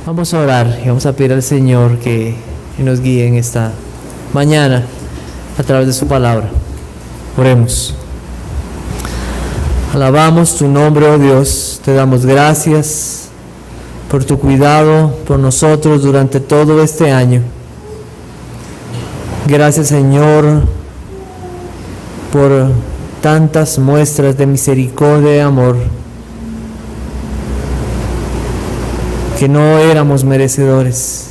Vamos a orar y vamos a pedir al Señor que nos guíe en esta mañana a través de su palabra. Oremos. Alabamos tu nombre, oh Dios, te damos gracias por tu cuidado por nosotros durante todo este año. Gracias, Señor, por tantas muestras de misericordia y amor que no éramos merecedores.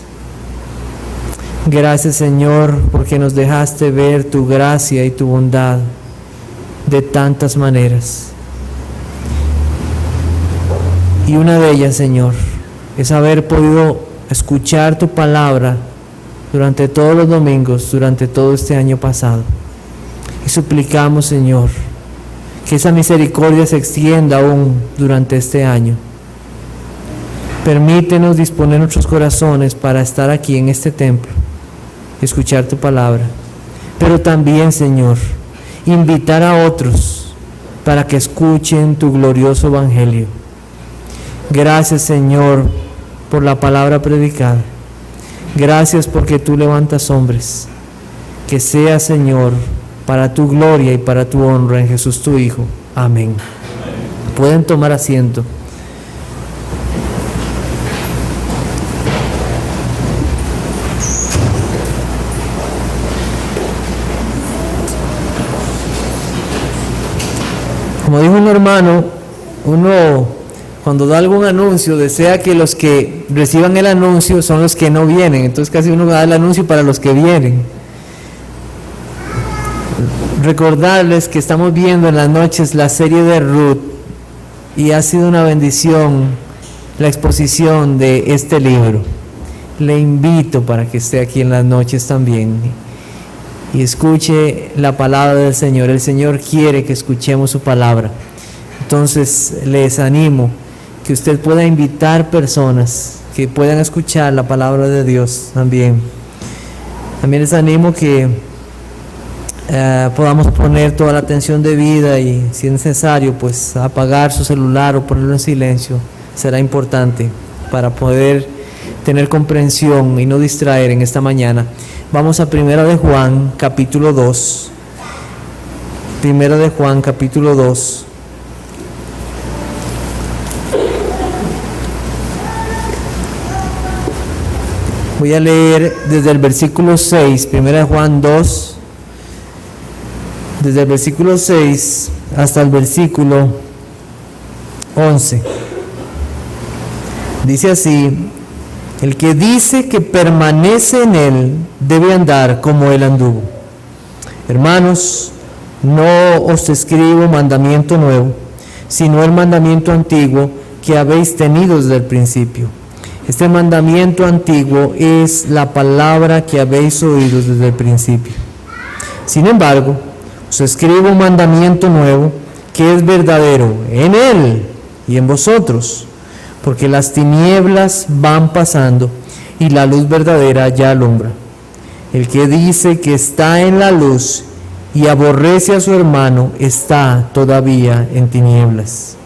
Gracias, Señor, porque nos dejaste ver tu gracia y tu bondad de tantas maneras. Y una de ellas, Señor, es haber podido escuchar tu palabra durante todos los domingos, durante todo este año pasado. Y suplicamos, Señor, que esa misericordia se extienda aún durante este año. Permítenos disponer nuestros corazones para estar aquí en este templo, escuchar tu palabra, pero también, Señor, invitar a otros para que escuchen tu glorioso evangelio. Gracias, Señor, por la palabra predicada. Gracias porque tú levantas hombres. Que sea, Señor, para tu gloria y para tu honra en Jesús tu Hijo. Amén. Pueden tomar asiento. Como dijo un hermano, uno cuando da algún anuncio desea que los que reciban el anuncio son los que no vienen, entonces casi uno da el anuncio para los que vienen. Recordarles que estamos viendo en las noches la serie de Ruth y ha sido una bendición la exposición de este libro. Le invito para que esté aquí en las noches también y escuche la palabra del Señor. El Señor quiere que escuchemos su palabra. Entonces les animo que usted pueda invitar personas que puedan escuchar la palabra de Dios también. También les animo que podamos poner toda la atención debida y si es necesario pues apagar su celular o ponerlo en silencio. Será importante para poder tener comprensión y no distraer en esta mañana. Vamos a Primera de Juan, capítulo 2. Primera de Juan, capítulo 2. Voy a leer desde el versículo 6, Primera de Juan 2, desde el versículo 6 hasta el versículo 11. Dice así: el que dice que permanece en él debe andar como él anduvo. Hermanos, no os escribo mandamiento nuevo, sino el mandamiento antiguo que habéis tenido desde el principio. Este mandamiento antiguo es la palabra que habéis oído desde el principio. Sin embargo, os escribo un mandamiento nuevo que es verdadero en él y en vosotros, porque las tinieblas van pasando y la luz verdadera ya alumbra. El que dice que está en la luz y aborrece a su hermano está todavía en tinieblas.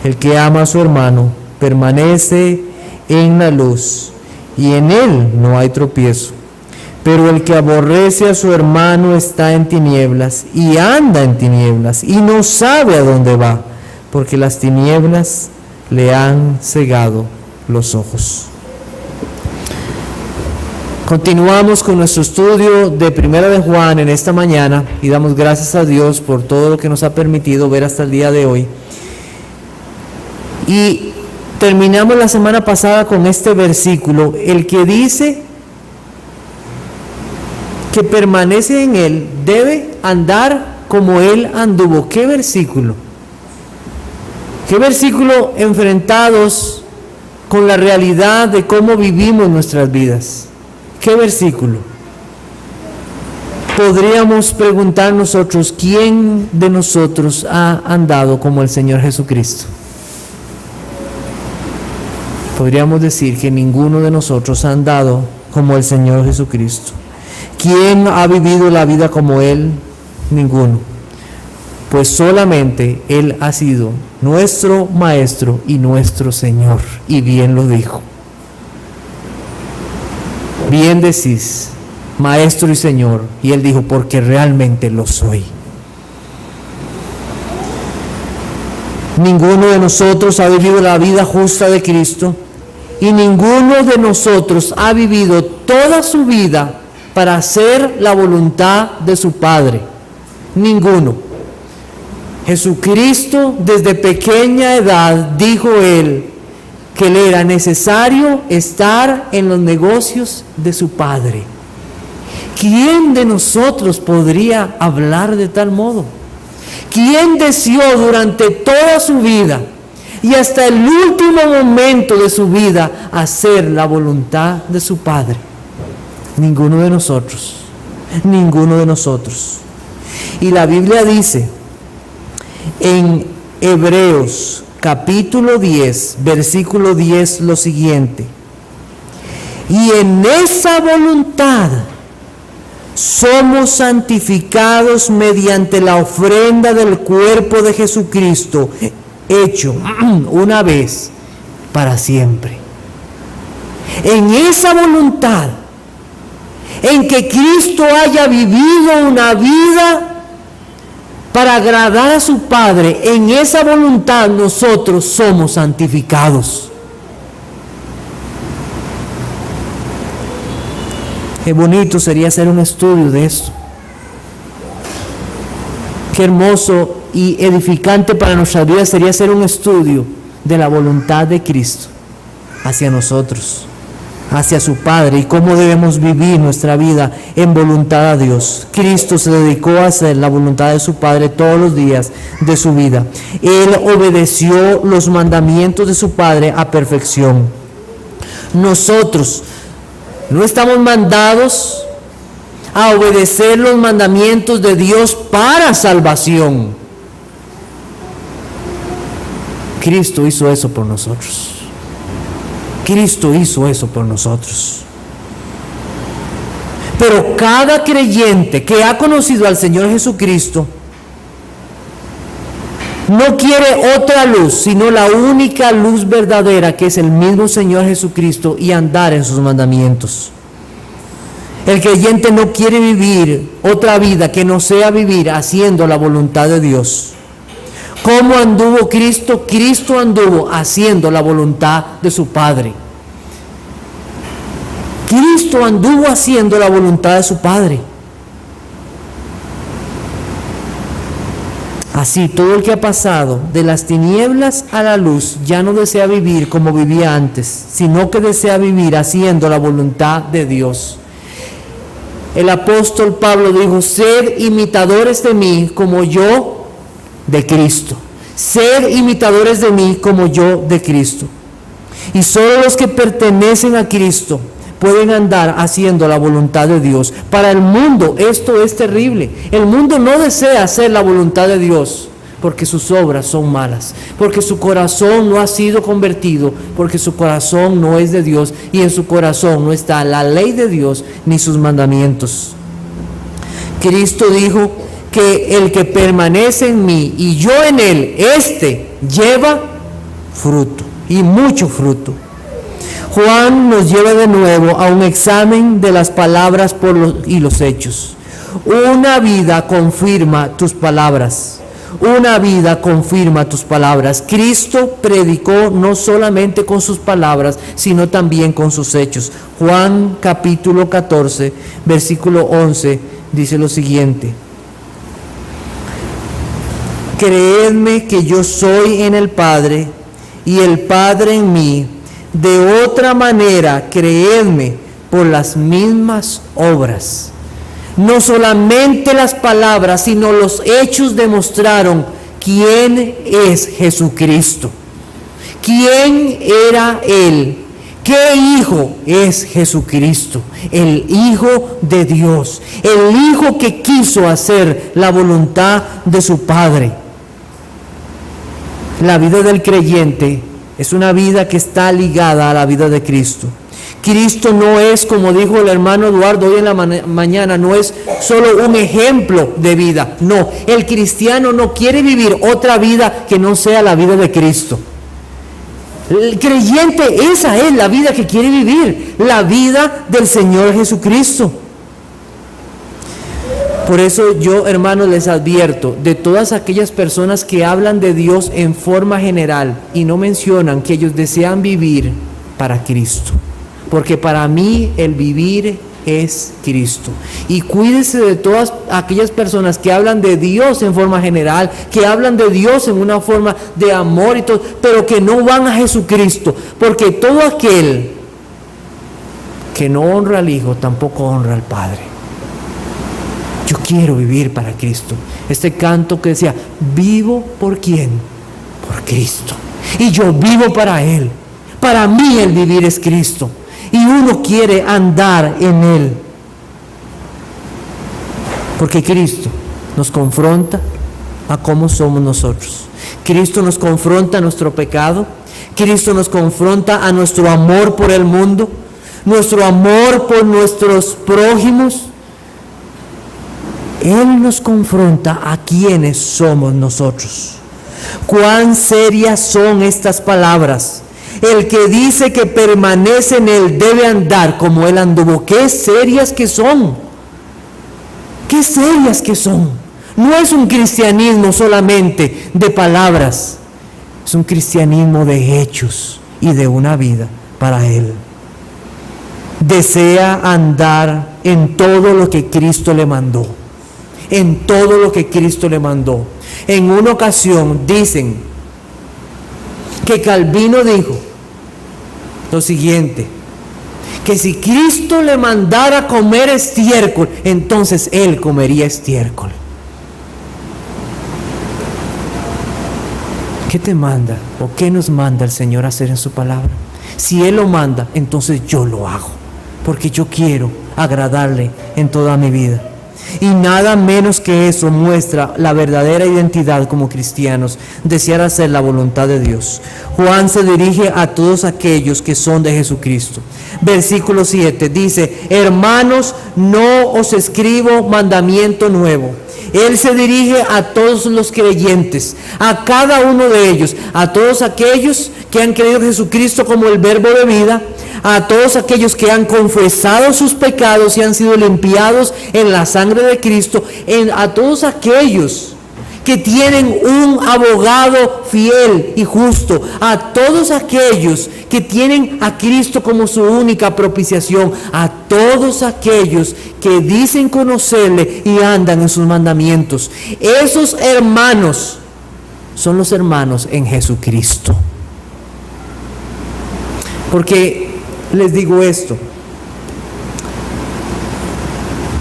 El que ama a su hermano permanece en la luz y en él no hay tropiezo. Pero el que aborrece a su hermano está en tinieblas y anda en tinieblas y no sabe a dónde va, porque las tinieblas le han cegado los ojos. Continuamos con nuestro estudio de Primera de Juan en esta mañana y damos gracias a Dios por todo lo que nos ha permitido ver hasta el día de hoy. Y terminamos la semana pasada con este versículo: el que dice que permanece en él debe andar como él anduvo. ¿Qué versículo? ¿Qué versículo enfrentados con la realidad de cómo vivimos nuestras vidas? ¿Qué versículo? Podríamos preguntar nosotros, ¿quién de nosotros ha andado como el Señor Jesucristo? Podríamos decir que ninguno de nosotros ha andado como el Señor Jesucristo. ¿Quién ha vivido la vida como Él? Ninguno. Pues solamente Él ha sido nuestro Maestro y nuestro Señor. Y bien lo dijo. bien decís, Maestro y Señor. Y él dijo, porque realmente lo soy. Ninguno de nosotros ha vivido la vida justa de Cristo y ninguno de nosotros ha vivido toda su vida para hacer la voluntad de su Padre. Ninguno. Jesucristo desde pequeña edad dijo él que le era necesario estar en los negocios de su Padre. ¿Quién de nosotros podría hablar de tal modo? ¿Quién deseó durante toda su vida y hasta el último momento de su vida hacer la voluntad de su Padre? Ninguno de nosotros. Ninguno de nosotros. Y la Biblia dice en Hebreos capítulo 10, versículo 10 lo siguiente: y en esa voluntad somos santificados mediante la ofrenda del cuerpo de Jesucristo, hecho una vez para siempre. En esa voluntad, en que Cristo haya vivido una vida para agradar a su Padre, en esa voluntad nosotros somos santificados. Qué bonito sería hacer un estudio de esto. Qué hermoso y edificante para nuestra vida sería hacer un estudio de la voluntad de Cristo hacia nosotros, hacia su Padre, y cómo debemos vivir nuestra vida en voluntad a Dios. Cristo se dedicó a hacer la voluntad de su Padre todos los días de su vida. Él obedeció los mandamientos de su Padre a perfección. Nosotros no estamos mandados a obedecer los mandamientos de Dios para salvación. Cristo hizo eso por nosotros. Cristo hizo eso por nosotros. Pero cada creyente que ha conocido al Señor Jesucristo no quiere otra luz, sino la única luz verdadera, que es el mismo Señor Jesucristo, y andar en sus mandamientos. El creyente no quiere vivir otra vida que no sea vivir haciendo la voluntad de Dios. ¿Cómo anduvo Cristo? Cristo anduvo haciendo la voluntad de su Padre. Cristo anduvo haciendo la voluntad de su Padre. Así, todo el que ha pasado de las tinieblas a la luz ya no desea vivir como vivía antes, sino que desea vivir haciendo la voluntad de Dios. El apóstol Pablo dijo: sed imitadores de mí como yo de Cristo. Sed imitadores de mí como yo de Cristo. Y solo los que pertenecen a Cristo pueden andar haciendo la voluntad de Dios. Para el mundo esto es terrible. El mundo no desea hacer la voluntad de Dios porque sus obras son malas, porque su corazón no ha sido convertido, porque su corazón no es de Dios y en su corazón no está la ley de Dios ni sus mandamientos. Cristo dijo que el que permanece en mí y yo en él, éste lleva fruto, y mucho fruto. Juan nos lleva de nuevo a un examen de las palabras y los hechos. Una vida confirma tus palabras. Una vida confirma tus palabras. Cristo predicó no solamente con sus palabras, sino también con sus hechos. Juan capítulo 14, versículo 11, dice lo siguiente: creedme que yo soy en el Padre y el Padre en mí. De otra manera, creedme por las mismas obras. No solamente las palabras, sino los hechos demostraron quién es Jesucristo. ¿Quién era Él? ¿Qué hijo es Jesucristo? El Hijo de Dios. El Hijo que quiso hacer la voluntad de su Padre. La vida del creyente es una vida que está ligada a la vida de Cristo. Cristo no es, como dijo el hermano Eduardo hoy en la mañana, no es solo un ejemplo de vida. No, el cristiano no quiere vivir otra vida que no sea la vida de Cristo. El creyente, esa es la vida que quiere vivir, la vida del Señor Jesucristo. Por eso yo, hermanos, les advierto de todas aquellas personas que hablan de Dios en forma general y no mencionan que ellos desean vivir para Cristo. Porque para mí el vivir es Cristo. Y cuídese de todas aquellas personas que hablan de Dios en forma general, que hablan de Dios en una forma de amor y todo, pero que no van a Jesucristo. Porque todo aquel que no honra al Hijo tampoco honra al Padre. Yo quiero vivir para Cristo. Este canto que decía, vivo por ¿quién? Por Cristo. Y yo vivo para Él. Para mí el vivir es Cristo. Y uno quiere andar en Él. Porque Cristo nos confronta a cómo somos nosotros. Cristo nos confronta a nuestro pecado. Cristo nos confronta a nuestro amor por el mundo. Nuestro amor por nuestros prójimos. Él nos confronta a quienes somos nosotros. Cuán serias son estas palabras. El que dice que permanece en Él debe andar como Él anduvo. ¡Qué serias que son! ¡Qué serias que son! No es un cristianismo solamente de palabras. Es un cristianismo de hechos y de una vida para Él. Desea andar en todo lo que Cristo le mandó. En todo lo que Cristo le mandó. En una ocasión dicen que Calvino dijo lo siguiente, que si Cristo le mandara comer estiércol, entonces Él comería estiércol. ¿Qué te manda o qué nos manda el Señor a hacer en su palabra? Si Él lo manda, entonces yo lo hago, porque yo quiero agradarle en toda mi vida. Y nada menos que eso muestra la verdadera identidad como cristianos, desear hacer la voluntad de Dios. Juan se dirige a todos aquellos que son de Jesucristo. Versículo 7 dice, hermanos, no os escribo mandamiento nuevo. Él se dirige a todos los creyentes, a cada uno de ellos, a todos aquellos que han creído en Jesucristo como el verbo de vida, a todos aquellos que han confesado sus pecados y han sido limpiados en la sangre de Cristo, a todos aquellos que tienen un abogado fiel y justo, a todos aquellos que tienen a Cristo como su única propiciación, a todos aquellos que dicen conocerle y andan en sus mandamientos. Esos hermanos son los hermanos en Jesucristo. Porque les digo esto,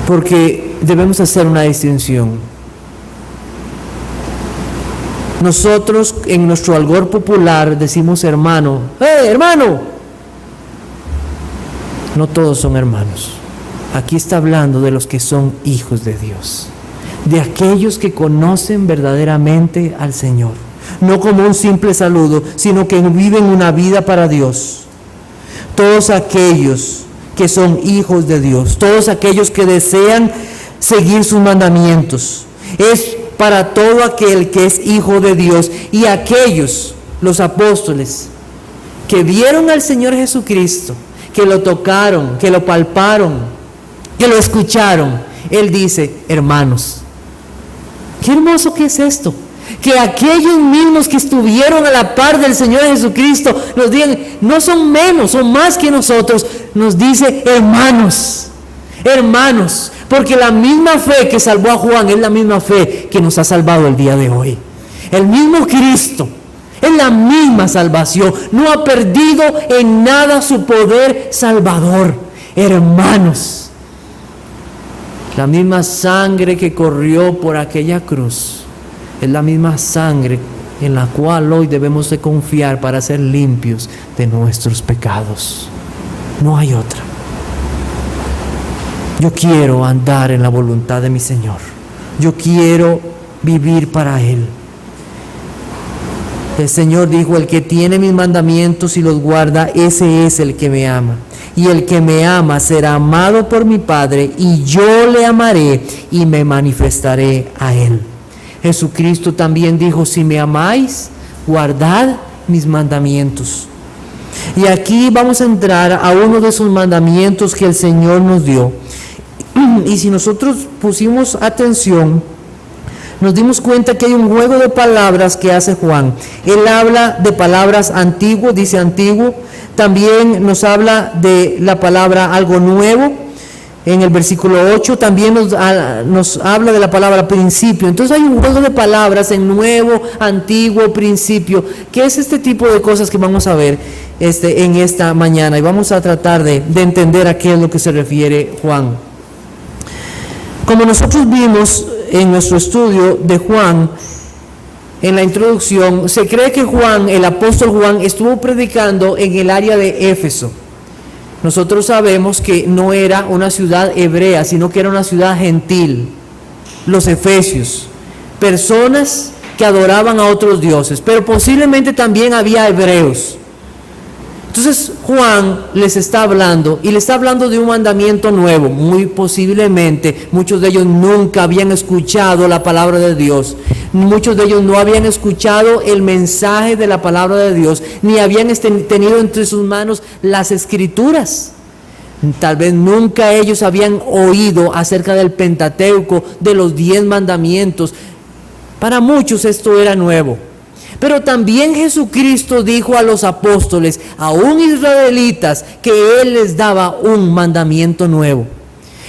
porque debemos hacer una distinción. Nosotros en nuestro algor popular decimos hermano. ¡Hey, hermano! No todos son hermanos. Aquí está hablando de los que son hijos de Dios, de aquellos que conocen verdaderamente al Señor, no como un simple saludo, sino que viven una vida para Dios. Todos aquellos que son hijos de Dios, todos aquellos que desean seguir sus mandamientos, es para todo aquel que es hijo de Dios. Y aquellos, los apóstoles, que vieron al Señor Jesucristo, que lo tocaron, que lo palparon, que lo escucharon, Él dice, hermanos. Qué hermoso que es esto. Que aquellos mismos que estuvieron a la par del Señor Jesucristo nos digan, no son menos, son más que nosotros. Nos dice hermanos, hermanos, porque la misma fe que salvó a Juan es la misma fe que nos ha salvado el día de hoy. El mismo Cristo es la misma salvación, no ha perdido en nada su poder salvador. Hermanos, la misma sangre que corrió por aquella cruz es la misma sangre en la cual hoy debemos de confiar para ser limpios de nuestros pecados. No hay otra. Yo quiero andar en la voluntad de mi Señor. Yo quiero vivir para Él. El Señor dijo, el que tiene mis mandamientos y los guarda, ese es el que me ama. Y el que me ama será amado por mi Padre, y yo le amaré y me manifestaré a Él. Jesucristo también dijo, si me amáis, guardad mis mandamientos. Y aquí vamos a entrar a uno de esos mandamientos que el Señor nos dio. Y si nosotros pusimos atención, nos dimos cuenta que hay un juego de palabras que hace Juan. Él habla de palabras antiguo, dice antiguo. También nos habla de la palabra algo nuevo. En el versículo 8 también nos habla de la palabra principio. Entonces hay un juego de palabras en nuevo, antiguo, principio. ¿Qué es este tipo de cosas que vamos a ver en esta mañana? Y vamos a tratar de entender a qué es lo que se refiere Juan. Como nosotros vimos en nuestro estudio de Juan, en la introducción, se cree que Juan, el apóstol Juan, estuvo predicando en el área de Éfeso. Nosotros sabemos que no era una ciudad hebrea, sino que era una ciudad gentil. Los efesios, personas que adoraban a otros dioses, pero posiblemente también había hebreos. Entonces Juan les está hablando, y les está hablando de un mandamiento nuevo. Muy posiblemente muchos de ellos nunca habían escuchado la palabra de Dios. Muchos de ellos no habían escuchado el mensaje de la palabra de Dios, ni habían tenido entre sus manos las escrituras. Tal vez nunca ellos habían oído acerca del Pentateuco, de los 10 mandamientos. Para muchos esto era nuevo. Pero también Jesucristo dijo a los apóstoles, aún israelitas, que Él les daba un mandamiento nuevo.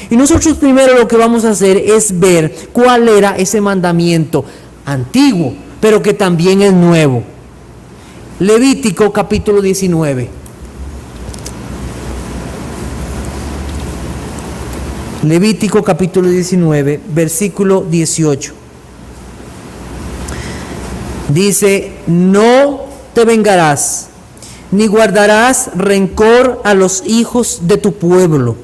Y nosotros primero lo que vamos a hacer es ver cuál era ese mandamiento antiguo, pero que también es nuevo. Levítico capítulo 19. Levítico capítulo 19, versículo 18. Dice, no te vengarás, ni guardarás rencor a los hijos de tu pueblo,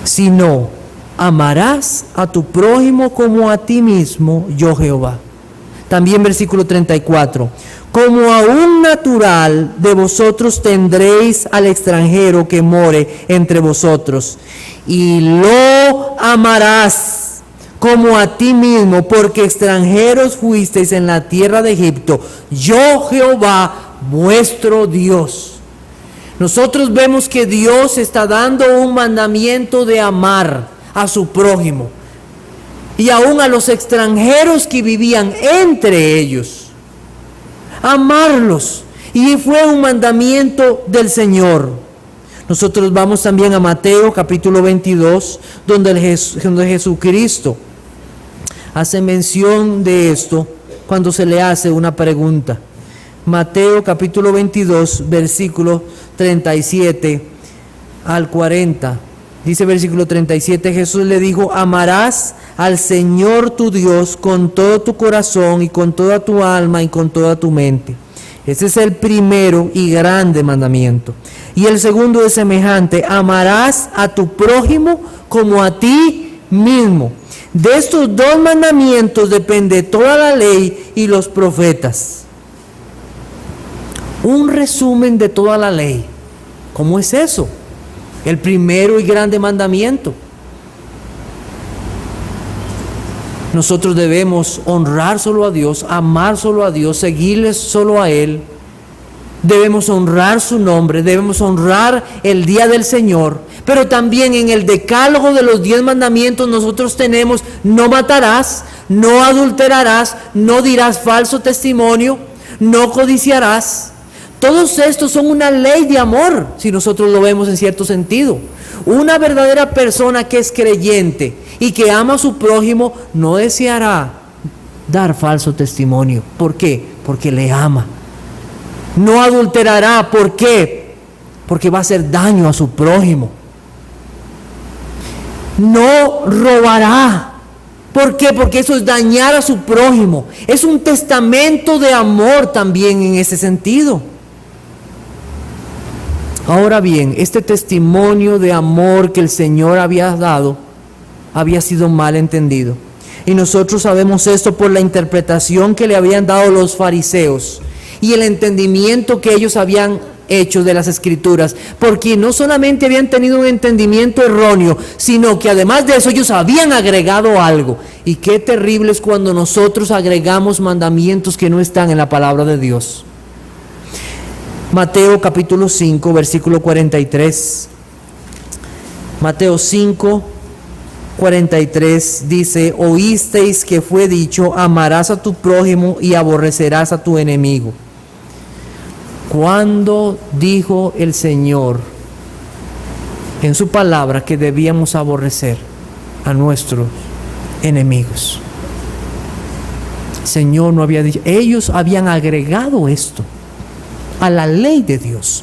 sino amarás a tu prójimo como a ti mismo, yo Jehová. También versículo 34, como a un natural de vosotros tendréis al extranjero que more entre vosotros, y lo amarás como a ti mismo, porque extranjeros fuisteis en la tierra de Egipto, yo Jehová vuestro Dios. Nosotros vemos que Dios está dando un mandamiento de amar a su prójimo y aún a los extranjeros que vivían entre ellos, amarlos, y fue un mandamiento del Señor. Nosotros vamos también a Mateo capítulo 22, donde Jesucristo hace mención de esto cuando se le hace una pregunta. Mateo capítulo 22, versículo 37 al 40. Dice versículo 37, Jesús le dijo, amarás al Señor tu Dios con todo tu corazón y con toda tu alma y con toda tu mente. Ese es el primero y grande mandamiento. Y el segundo es semejante, amarás a tu prójimo como a ti mismo. De estos 2 mandamientos depende toda la ley y los profetas. Un resumen de toda la ley. ¿Cómo es eso? El primero y grande mandamiento. Nosotros debemos honrar solo a Dios, amar solo a Dios, seguirle solo a Él. Debemos honrar su nombre, debemos honrar el día del Señor. Pero también en el decálogo de los 10 mandamientos nosotros tenemos, no matarás, no adulterarás, no dirás falso testimonio, no codiciarás. Todos estos son una ley de amor, si nosotros lo vemos en cierto sentido. Una verdadera persona que es creyente y que ama a su prójimo no deseará dar falso testimonio. ¿Por qué? Porque le ama. No adulterará. ¿Por qué? Porque va a hacer daño a su prójimo. No robará. ¿Por qué? Porque eso es dañar a su prójimo. Es un testamento de amor también en ese sentido. Ahora bien, este testimonio de amor que el Señor había dado había sido mal entendido. Y nosotros sabemos esto por la interpretación que le habían dado los fariseos y el entendimiento que ellos habían hecho de las Escrituras, porque no solamente habían tenido un entendimiento erróneo, sino que además de eso ellos habían agregado algo. Y qué terrible es cuando nosotros agregamos mandamientos que no están en la palabra de Dios. Mateo capítulo 5, versículo 43. Mateo 5, 43 dice: oísteis que fue dicho, amarás a tu prójimo y aborrecerás a tu enemigo. ¿Cuándo dijo el Señor en su palabra que debíamos aborrecer a nuestros enemigos? El Señor no había dicho. Ellos habían agregado esto a la ley de Dios.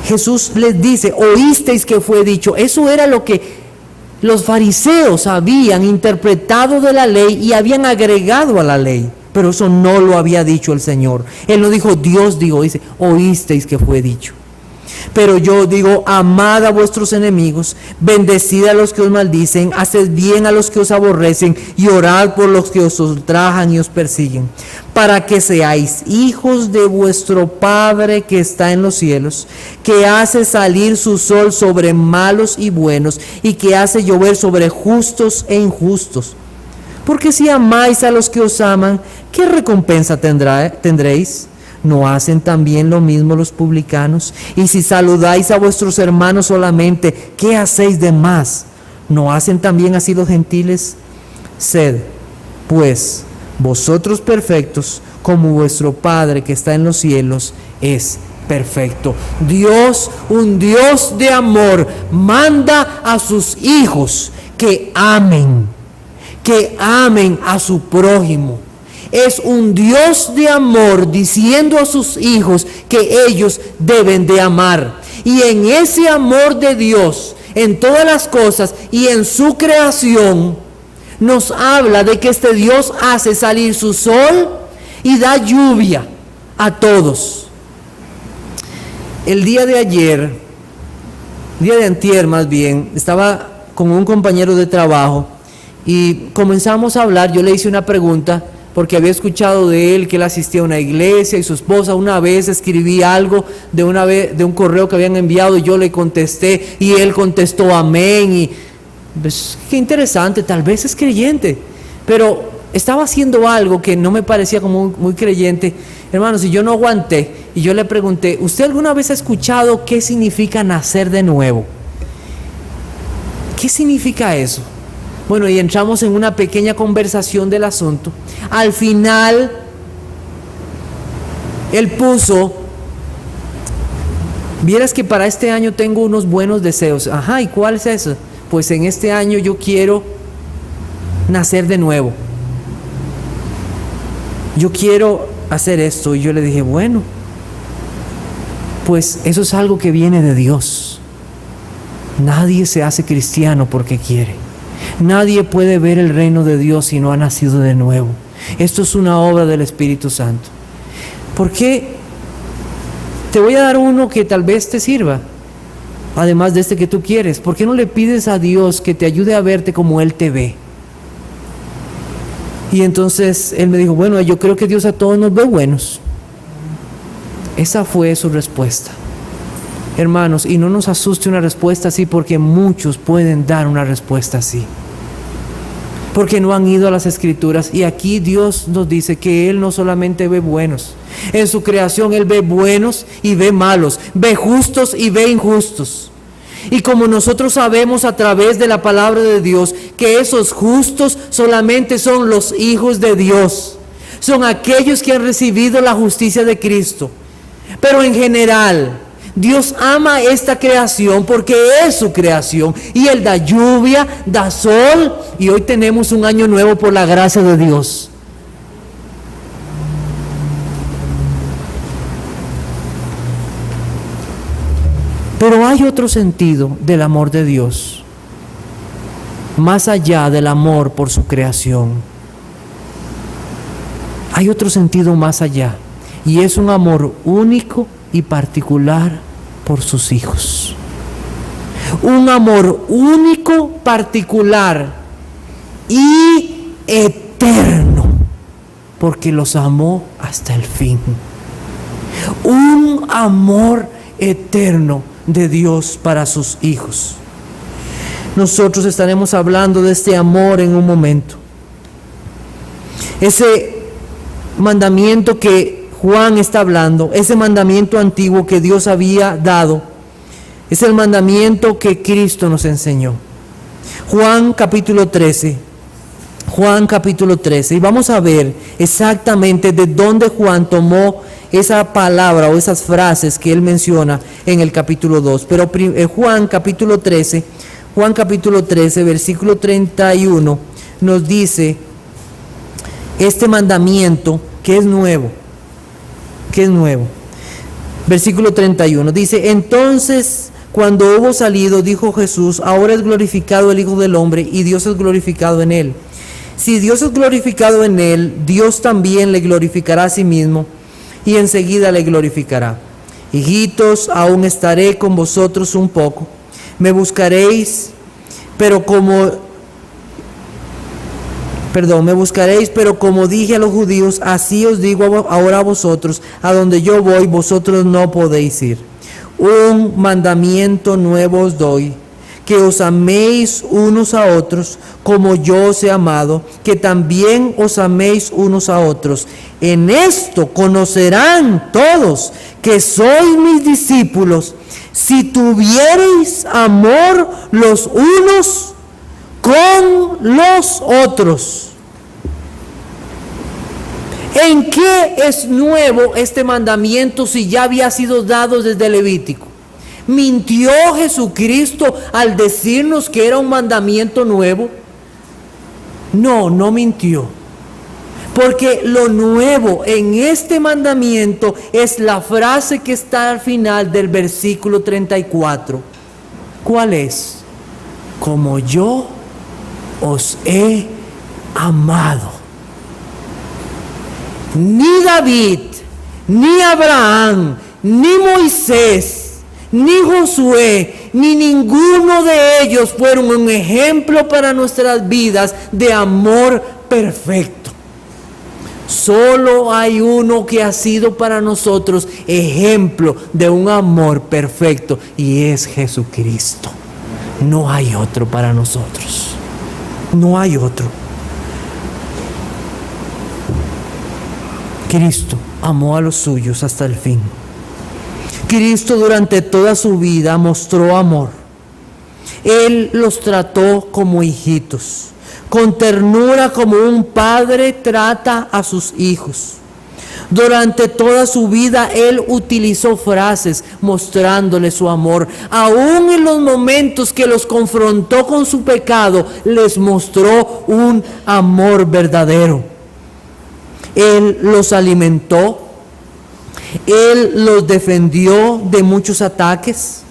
Jesús les dice: oísteis que fue dicho. Eso era lo que los fariseos habían interpretado de la ley y habían agregado a la ley, pero eso no lo había dicho el Señor. Él no dijo, Dios dijo, dice, oísteis que fue dicho. Pero yo digo, amad a vuestros enemigos, bendecid a los que os maldicen, haced bien a los que os aborrecen y orad por los que os ultrajan y os persiguen, para que seáis hijos de vuestro Padre que está en los cielos, que hace salir su sol sobre malos y buenos y que hace llover sobre justos e injustos. Porque si amáis a los que os aman, ¿qué recompensa tendréis? ¿No hacen también lo mismo los publicanos? Y si saludáis a vuestros hermanos solamente, ¿qué hacéis de más? ¿No hacen también así los gentiles? Sed, pues, vosotros perfectos, como vuestro Padre que está en los cielos es perfecto. Dios, un Dios de amor, manda a sus hijos que amen a su prójimo. Es un Dios de amor diciendo a sus hijos que ellos deben de amar. Y en ese amor de Dios, en todas las cosas y en su creación, nos habla de que este Dios hace salir su sol y da lluvia a todos. El día de antier más bien, estaba con un compañero de trabajo y comenzamos a hablar. Yo le hice una pregunta porque había escuchado de él que él asistía a una iglesia y su esposa. Una vez escribí algo de un correo que habían enviado y yo le contesté y él contestó amén. Y pues, qué interesante, tal vez es creyente, pero estaba haciendo algo que no me parecía como muy creyente. Hermanos, y yo no aguanté y yo le pregunté, ¿usted alguna vez ha escuchado qué significa nacer de nuevo? ¿Qué significa eso? Bueno, y entramos en una pequeña conversación del asunto. Al final, él puso, vieras que para este año tengo unos buenos deseos. Ajá, ¿y cuál es eso? Pues en este año yo quiero nacer de nuevo. Yo quiero hacer esto. Y yo le dije, bueno, pues eso es algo que viene de Dios. Nadie se hace cristiano porque quiere. Nadie puede ver el reino de Dios si no ha nacido de nuevo. Esto es una obra del Espíritu Santo. ¿Por qué? Te voy a dar uno que tal vez te sirva, además de este que tú quieres. ¿Por qué no le pides a Dios que te ayude a verte como Él te ve? Y entonces él me dijo, bueno, yo creo que Dios a todos nos ve buenos. Esa fue su respuesta. Hermanos, y no nos asuste una respuesta así, porque muchos pueden dar una respuesta así, porque no han ido a las Escrituras. Y aquí Dios nos dice que Él no solamente ve buenos. En su creación Él ve buenos y ve malos, ve justos y ve injustos. Y como nosotros sabemos a través de la palabra de Dios que esos justos solamente son los hijos de Dios, son aquellos que han recibido la justicia de Cristo. Pero en general, Dios ama esta creación porque es su creación y Él da lluvia, da sol, y hoy tenemos un año nuevo por la gracia de Dios. Pero hay otro sentido del amor de Dios, más allá del amor por su creación. Hay otro sentido más allá, y es un amor único y particular por sus hijos. Un amor único, particular y eterno, porque los amó hasta el fin. Un amor eterno de Dios para sus hijos. Nosotros estaremos hablando de este amor en un momento. Ese mandamiento que Juan está hablando, ese mandamiento antiguo que Dios había dado, es el mandamiento que Cristo nos enseñó. Juan capítulo 13. Juan capítulo 13. Y vamos a ver exactamente de dónde Juan tomó esa palabra o esas frases que él menciona en el capítulo 2. Pero Juan capítulo 13, versículo 31, nos dice este mandamiento que es nuevo. Versículo 31 dice: entonces, cuando hubo salido, dijo Jesús: ahora es glorificado el Hijo del Hombre y Dios es glorificado en él. Si Dios es glorificado en él, Dios también le glorificará a sí mismo y enseguida le glorificará. Hijitos, aún estaré con vosotros un poco. Me buscaréis, pero como dije a los judíos, así os digo ahora a vosotros: a donde yo voy, vosotros no podéis ir. Un mandamiento nuevo os doy, que os améis unos a otros como yo os he amado, que también os améis unos a otros. En esto conocerán todos que sois mis discípulos, si tuviereis amor los unos con los otros. ¿En qué es nuevo este mandamiento si ya había sido dado desde Levítico? ¿Mintió Jesucristo al decirnos que era un mandamiento nuevo? No, no mintió. Porque lo nuevo en este mandamiento es la frase que está al final del versículo 34. ¿Cuál es? Como yo os he amado. Ni David, ni Abraham, ni Moisés, ni Josué, ni ninguno de ellos fueron un ejemplo para nuestras vidas de amor perfecto. Solo hay uno que ha sido para nosotros ejemplo de un amor perfecto, y es Jesucristo. No hay otro para nosotros. No hay otro. Cristo amó a los suyos hasta el fin. Cristo durante toda su vida mostró amor. Él los trató como hijitos, con ternura como un padre trata a sus hijos. Durante toda su vida Él utilizó frases mostrándole su amor. Aún en los momentos que los confrontó con su pecado, les mostró un amor verdadero. Él los alimentó. Él los defendió de muchos ataques.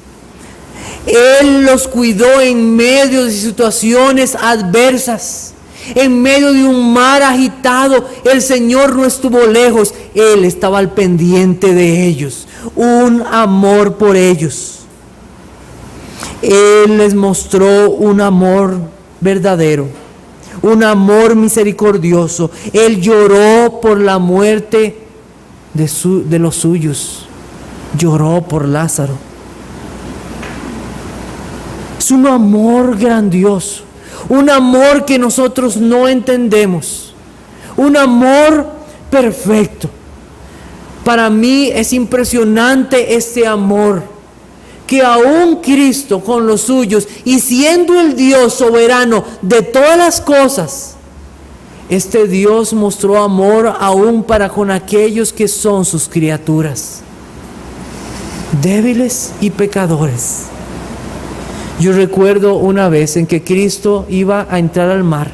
Él los cuidó en medio de situaciones adversas. En medio de un mar agitado, el Señor no estuvo lejos. Él estaba al pendiente de ellos. Un amor por ellos. Él les mostró un amor verdadero, un amor misericordioso. Él lloró por la muerte de los suyos. Lloró por Lázaro. Es un amor grandioso, un amor que nosotros no entendemos, un amor perfecto. Para mí es impresionante este amor, que aún Cristo con los suyos y siendo el Dios soberano de todas las cosas, este Dios mostró amor aún para con aquellos que son sus criaturas, débiles y pecadores. Yo recuerdo una vez en que Cristo iba a entrar al mar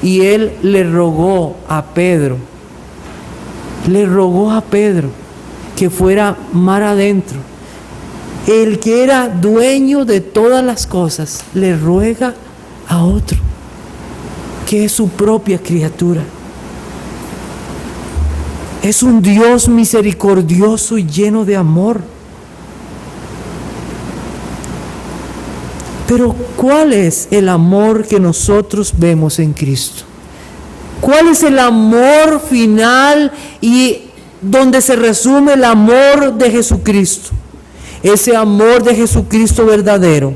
y Él le rogó a Pedro que fuera mar adentro. El que era dueño de todas las cosas le ruega a otro, que es su propia criatura. Es un Dios misericordioso y lleno de amor. Pero ¿cuál es el amor que nosotros vemos en Cristo? ¿Cuál es el amor final y donde se resume el amor de Jesucristo? Ese amor de Jesucristo verdadero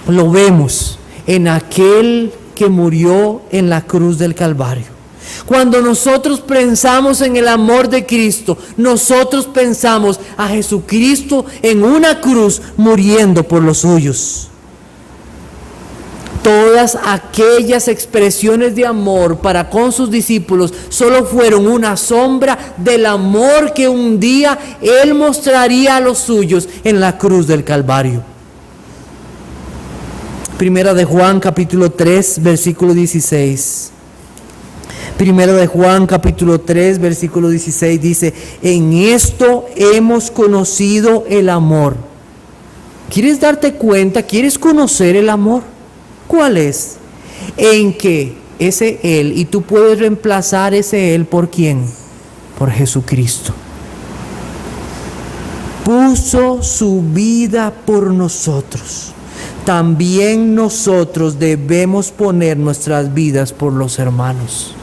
lo vemos en aquel que murió en la cruz del Calvario. Cuando nosotros pensamos en el amor de Cristo, nosotros pensamos a Jesucristo en una cruz muriendo por los suyos. Todas aquellas expresiones de amor para con sus discípulos solo fueron una sombra del amor que un día Él mostraría a los suyos en la cruz del Calvario. Primera de Juan capítulo 3 versículo 16. Primera de Juan capítulo 3 versículo 16 dice: en esto hemos conocido el amor. ¿Quieres darte cuenta? ¿Quieres conocer el amor? ¿Cuál es? En que ese Él, y tú puedes reemplazar ese Él ¿por quién? Por Jesucristo. Puso su vida por nosotros. También nosotros debemos poner nuestras vidas por los hermanos.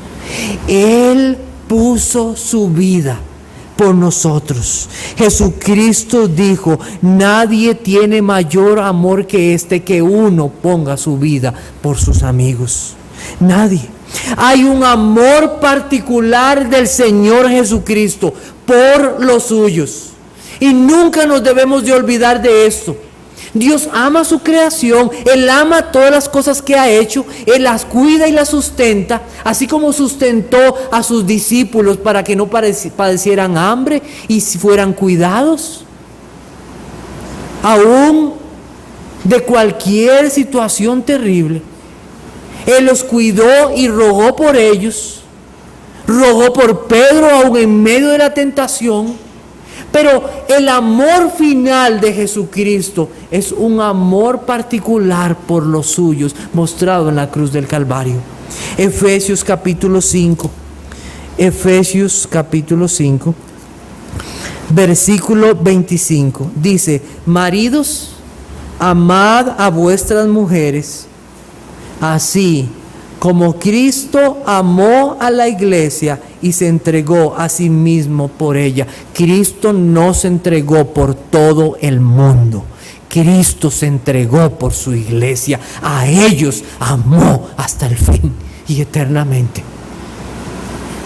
Él puso su vida por nosotros. Jesucristo dijo: nadie tiene mayor amor que este, que uno ponga su vida por sus amigos. Nadie. Hay un amor particular del Señor Jesucristo por los suyos. Y nunca nos debemos de olvidar de esto. Dios ama su creación, Él ama todas las cosas que ha hecho, Él las cuida y las sustenta, así como sustentó a sus discípulos para que no padecieran hambre y fueran cuidados, aún de cualquier situación terrible. Él los cuidó y rogó por ellos, rogó por Pedro aún en medio de la tentación. Pero el amor final de Jesucristo es un amor particular por los suyos, mostrado en la cruz del Calvario. Efesios capítulo 5. Efesios capítulo 5, versículo 25. Dice: maridos, amad a vuestras mujeres, así como Cristo amó a la iglesia y se entregó a sí mismo por ella. Cristo no se entregó por todo el mundo. Cristo se entregó por su iglesia. A ellos amó hasta el fin y eternamente.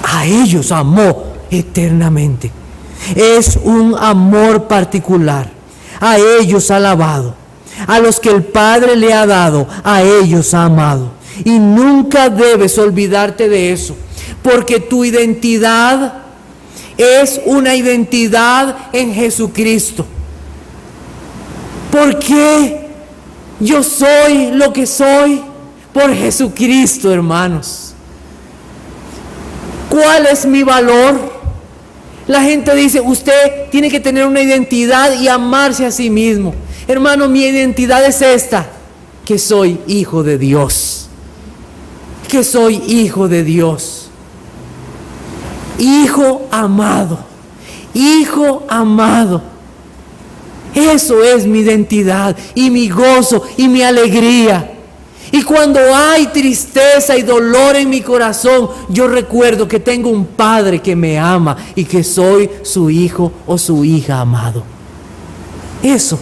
A ellos amó eternamente. Es un amor particular. A ellos ha alabado. A los que el Padre le ha dado, a ellos ha amado. Y nunca debes olvidarte de eso, porque tu identidad es una identidad en Jesucristo. ¿Por qué yo soy lo que soy? Por Jesucristo, hermanos. ¿Cuál es mi valor? La gente dice: usted tiene que tener una identidad y amarse a sí mismo. Hermano, mi identidad es esta: que soy hijo de Dios. Que soy hijo de Dios. Hijo amado. Hijo amado. Eso es mi identidad y mi gozo y mi alegría. Y cuando hay tristeza y dolor en mi corazón, yo recuerdo que tengo un Padre que me ama y que soy su hijo o su hija amado. Eso.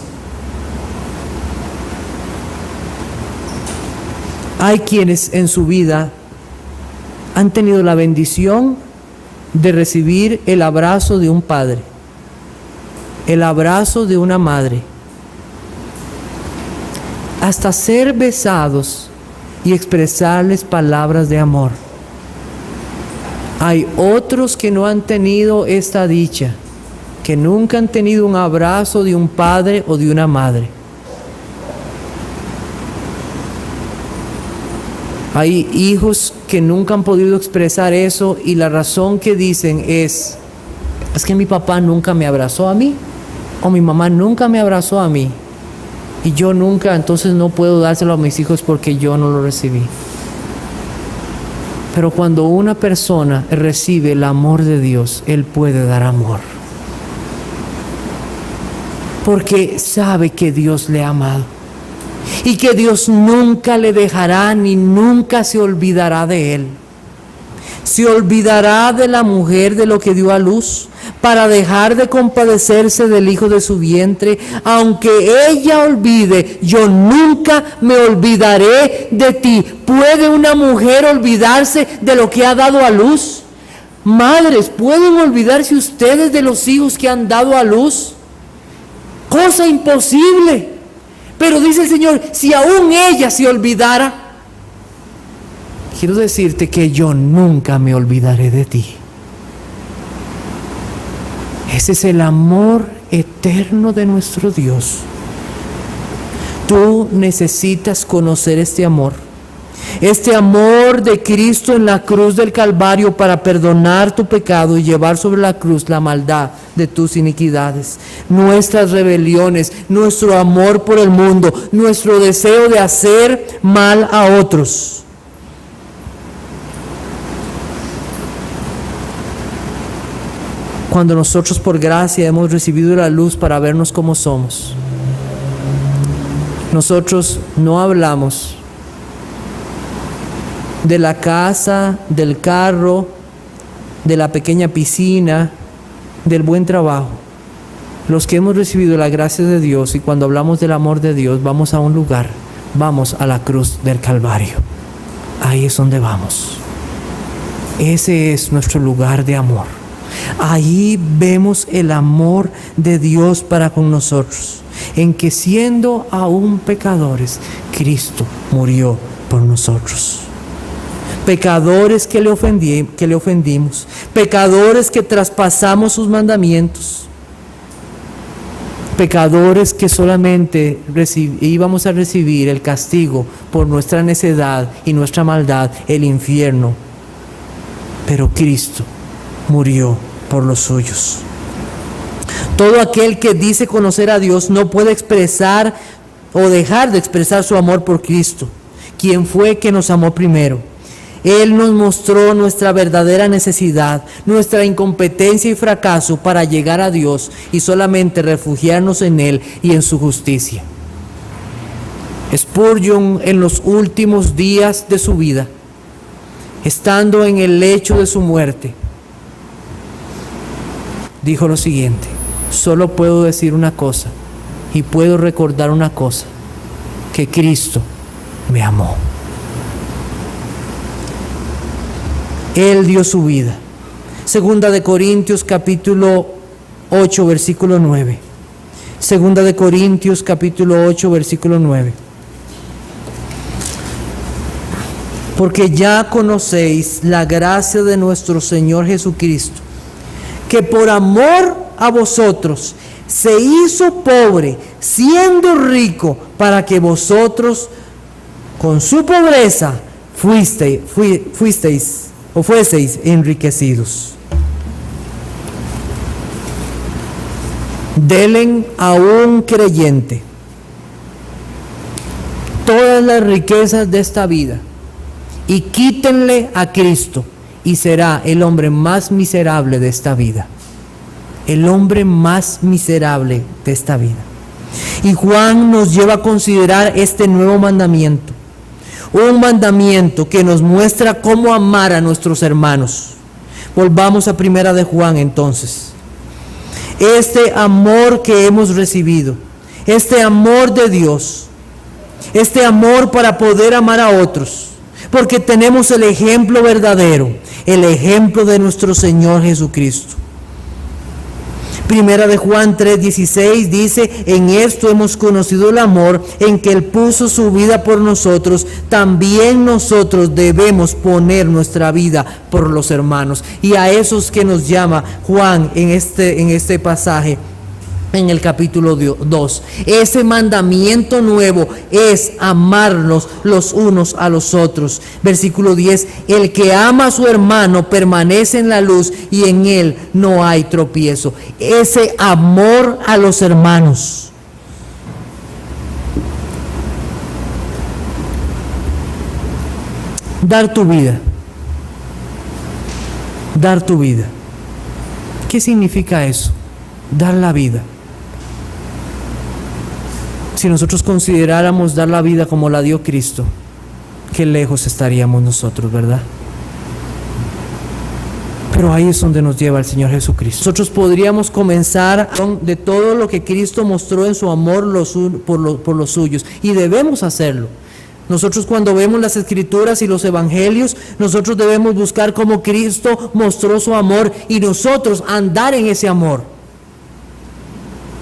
Hay quienes en su vida han tenido la bendición de recibir el abrazo de un padre, el abrazo de una madre, hasta ser besados y expresarles palabras de amor. Hay otros que no han tenido esta dicha, que nunca han tenido un abrazo de un padre o de una madre. Hay hijos que nunca han podido expresar eso y la razón que dicen es que mi papá nunca me abrazó a mí o mi mamá nunca me abrazó a mí y yo nunca, entonces no puedo dárselo a mis hijos porque yo no lo recibí. Pero cuando una persona recibe el amor de Dios, Él puede dar amor. Porque sabe que Dios le ha amado. Y que Dios nunca le dejará ni nunca se olvidará de él. Se olvidará de la mujer de lo que dio a luz, para dejar de compadecerse del hijo de su vientre. Aunque ella olvide, yo nunca me olvidaré de ti. ¿Puede una mujer olvidarse de lo que ha dado a luz? Madres, ¿pueden olvidarse ustedes de los hijos que han dado a luz? Cosa imposible. Pero dice el Señor, si aún ella se olvidara, quiero decirte que yo nunca me olvidaré de ti. Ese es el amor eterno de nuestro Dios. Tú necesitas conocer este amor de Cristo en la cruz del Calvario para perdonar tu pecado y llevar sobre la cruz la maldad de tus iniquidades, nuestras rebeliones, nuestro amor por el mundo, nuestro deseo de hacer mal a otros. Cuando nosotros por gracia hemos recibido la luz para vernos como somos, nosotros no hablamos de la casa, del carro, de la pequeña piscina, del buen trabajo. Los que hemos recibido la gracia de Dios, y cuando hablamos del amor de Dios, vamos a un lugar, vamos a la cruz del Calvario. Ahí es donde vamos. Ese es nuestro lugar de amor. Ahí vemos el amor de Dios para con nosotros, en que siendo aún pecadores, Cristo murió por nosotros. Pecadores que le ofendimos, pecadores que traspasamos sus mandamientos, pecadores que solamente íbamos a recibir el castigo por nuestra necedad y nuestra maldad, el infierno. Pero Cristo murió por los suyos. Todo aquel que dice conocer a Dios no puede expresar o dejar de expresar su amor por Cristo, quien fue que nos amó primero. Él nos mostró nuestra verdadera necesidad, nuestra incompetencia y fracaso para llegar a Dios y solamente refugiarnos en Él y en su justicia. Spurgeon, en los últimos días de su vida, estando en el lecho de su muerte, dijo lo siguiente: solo puedo decir una cosa y puedo recordar una cosa, que Cristo me amó. Él dio su vida. Segunda de Corintios capítulo 8 versículo 9. Segunda de Corintios capítulo 8 versículo 9. Porque ya conocéis la gracia de nuestro Señor Jesucristo, que por amor a vosotros se hizo pobre, siendo rico, para que vosotros con su pobreza fueseis enriquecidos. Denle a un creyente todas las riquezas de esta vida y quítenle a Cristo, y será el hombre más miserable de esta vida. El hombre más miserable de esta vida. Y Juan nos lleva a considerar este nuevo mandamiento. Un mandamiento que nos muestra cómo amar a nuestros hermanos. Volvamos a Primera de Juan entonces. Este amor que hemos recibido, este amor de Dios, este amor para poder amar a otros, porque tenemos el ejemplo verdadero, el ejemplo de nuestro Señor Jesucristo. Primera de Juan 3:16 dice: en esto hemos conocido el amor, en que Él puso su vida por nosotros, también nosotros debemos poner nuestra vida por los hermanos. Y a esos que nos llama Juan en este pasaje, en el capítulo 2. Ese mandamiento nuevo es amarnos los unos a los otros. Versículo 10: el que ama a su hermano permanece en la luz y en él no hay tropiezo. Ese amor a los hermanos. Dar tu vida. Dar tu vida. ¿Qué significa eso? Dar la vida. Si nosotros consideráramos dar la vida como la dio Cristo, qué lejos estaríamos nosotros, ¿verdad? Pero ahí es donde nos lleva el Señor Jesucristo. Nosotros podríamos comenzar de todo lo que Cristo mostró en su amor por los suyos, y debemos hacerlo. Nosotros, cuando vemos las Escrituras y los Evangelios, nosotros debemos buscar cómo Cristo mostró su amor y nosotros andar en ese amor.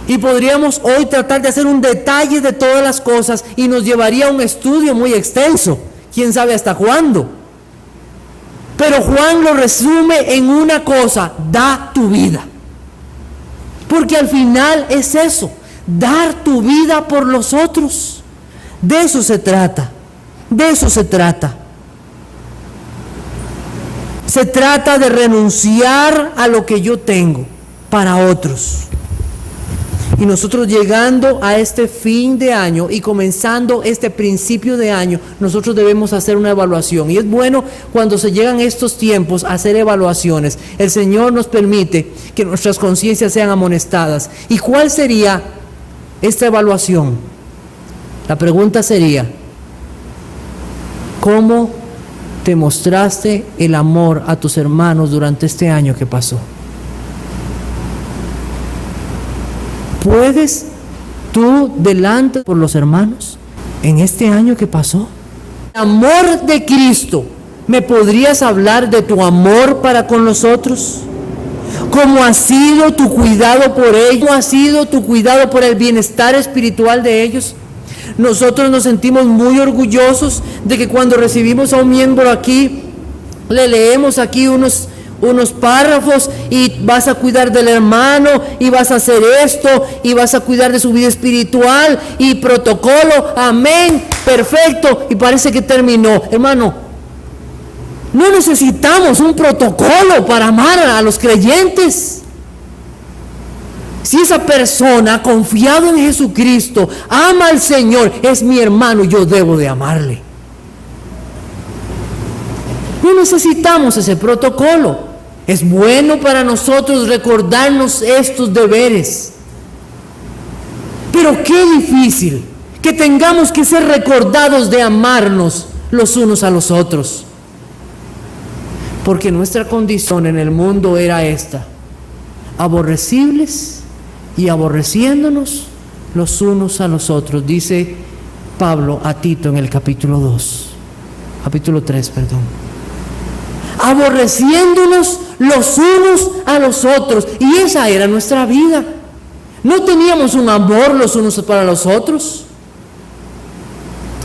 Y podríamos hoy tratar de hacer un detalle de todas las cosas y nos llevaría a un estudio muy extenso, quién sabe hasta cuándo. Pero Juan lo resume en una cosa: da tu vida. Porque al final es eso, dar tu vida por los otros. De eso se trata, de eso se trata. Se trata de renunciar a lo que yo tengo para otros. Y nosotros, llegando a este fin de año y comenzando este principio de año, nosotros debemos hacer una evaluación. Y es bueno, cuando se llegan estos tiempos, hacer evaluaciones. El Señor nos permite que nuestras conciencias sean amonestadas. ¿Y cuál sería esta evaluación? La pregunta sería: ¿cómo te mostraste el amor a tus hermanos durante este año que pasó? ¿Puedes tú delante por los hermanos en este año que pasó? El amor de Cristo. ¿Me podrías hablar de tu amor para con los otros? ¿Cómo ha sido tu cuidado por ellos? ¿Cómo ha sido tu cuidado por el bienestar espiritual de ellos? Nosotros nos sentimos muy orgullosos de que cuando recibimos a un miembro aquí, le leemos aquí unos párrafos, y vas a cuidar del hermano, y vas a hacer esto, y vas a cuidar de su vida espiritual, y protocolo, amén, perfecto, y parece que terminó. Hermano, no necesitamos un protocolo para amar a los creyentes. Si esa persona ha confiado en Jesucristo, ama al Señor, es mi hermano, yo debo de amarle. No necesitamos ese protocolo. Es bueno para nosotros recordarnos estos deberes. Pero qué difícil que tengamos que ser recordados de amarnos los unos a los otros. Porque nuestra condición en el mundo era esta: aborrecibles y aborreciéndonos los unos a los otros, dice Pablo a Tito en el capítulo 3, perdón. Aborreciéndonos los unos a los otros. Y esa era nuestra vida. No teníamos un amor los unos para los otros.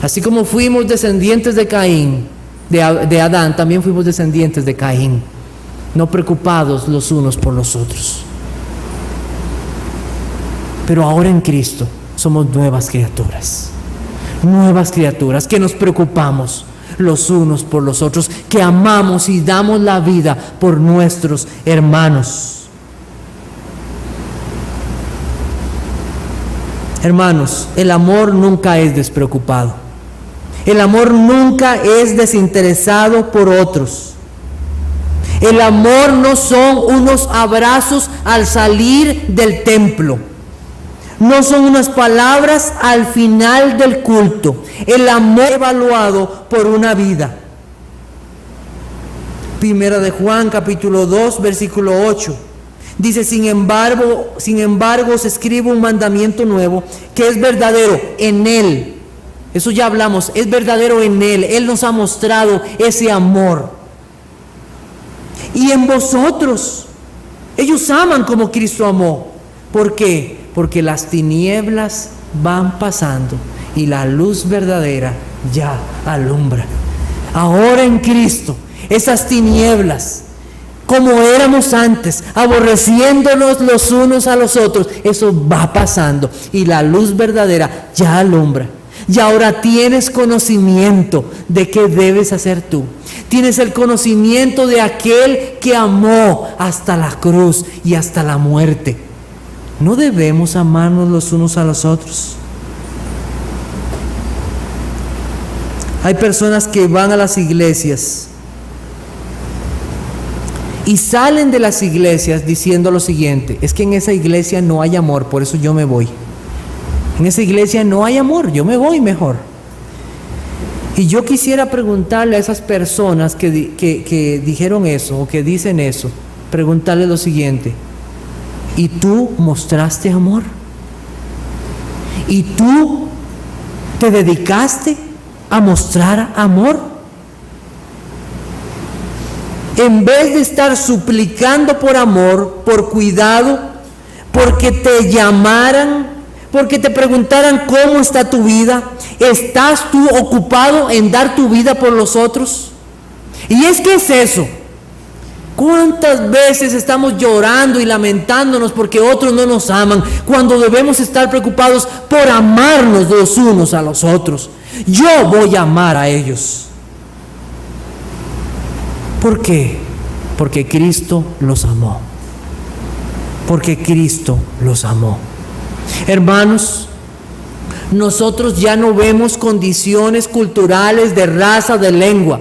Así como fuimos descendientes de Caín, de Adán, también fuimos descendientes de Caín, no preocupados los unos por los otros. Pero ahora en Cristo somos nuevas criaturas que nos preocupamos los unos por los otros, que amamos y damos la vida por nuestros hermanos. Hermanos, el amor nunca es despreocupado. El amor nunca es desinteresado por otros. El amor no son unos abrazos al salir del templo. No son unas palabras al final del culto. El amor evaluado por una vida. Primera de Juan, capítulo 2, versículo 8. Dice: sin embargo, os escribo un mandamiento nuevo, que es verdadero en Él. Eso ya hablamos, es verdadero en Él. Él nos ha mostrado ese amor. Y en vosotros. Ellos aman como Cristo amó. ¿Por qué? Porque las tinieblas van pasando y la luz verdadera ya alumbra. Ahora en Cristo, esas tinieblas, como éramos antes, aborreciéndonos los unos a los otros, eso va pasando y la luz verdadera ya alumbra. Y ahora tienes conocimiento de qué debes hacer tú. Tienes el conocimiento de aquel que amó hasta la cruz y hasta la muerte. ¿No debemos amarnos los unos a los otros? Hay personas que van a las iglesias y salen de las iglesias diciendo lo siguiente: es que en esa iglesia no hay amor, por eso yo me voy. En esa iglesia no hay amor, yo me voy mejor. Y yo quisiera preguntarle a esas personas que dijeron eso o que dicen eso, preguntarle lo siguiente: ¿y tú mostraste amor? ¿Y tú te dedicaste a mostrar amor? En vez de estar suplicando por amor, por cuidado, porque te llamaran, porque te preguntaran cómo está tu vida, ¿estás tú ocupado en dar tu vida por los otros? Y es que es eso. ¿Cuántas veces estamos llorando y lamentándonos porque otros no nos aman, cuando debemos estar preocupados por amarnos los unos a los otros? Yo voy a amar a ellos. ¿Por qué? Porque Cristo los amó. Porque Cristo los amó. Hermanos, nosotros ya no vemos condiciones culturales, de raza, de lengua.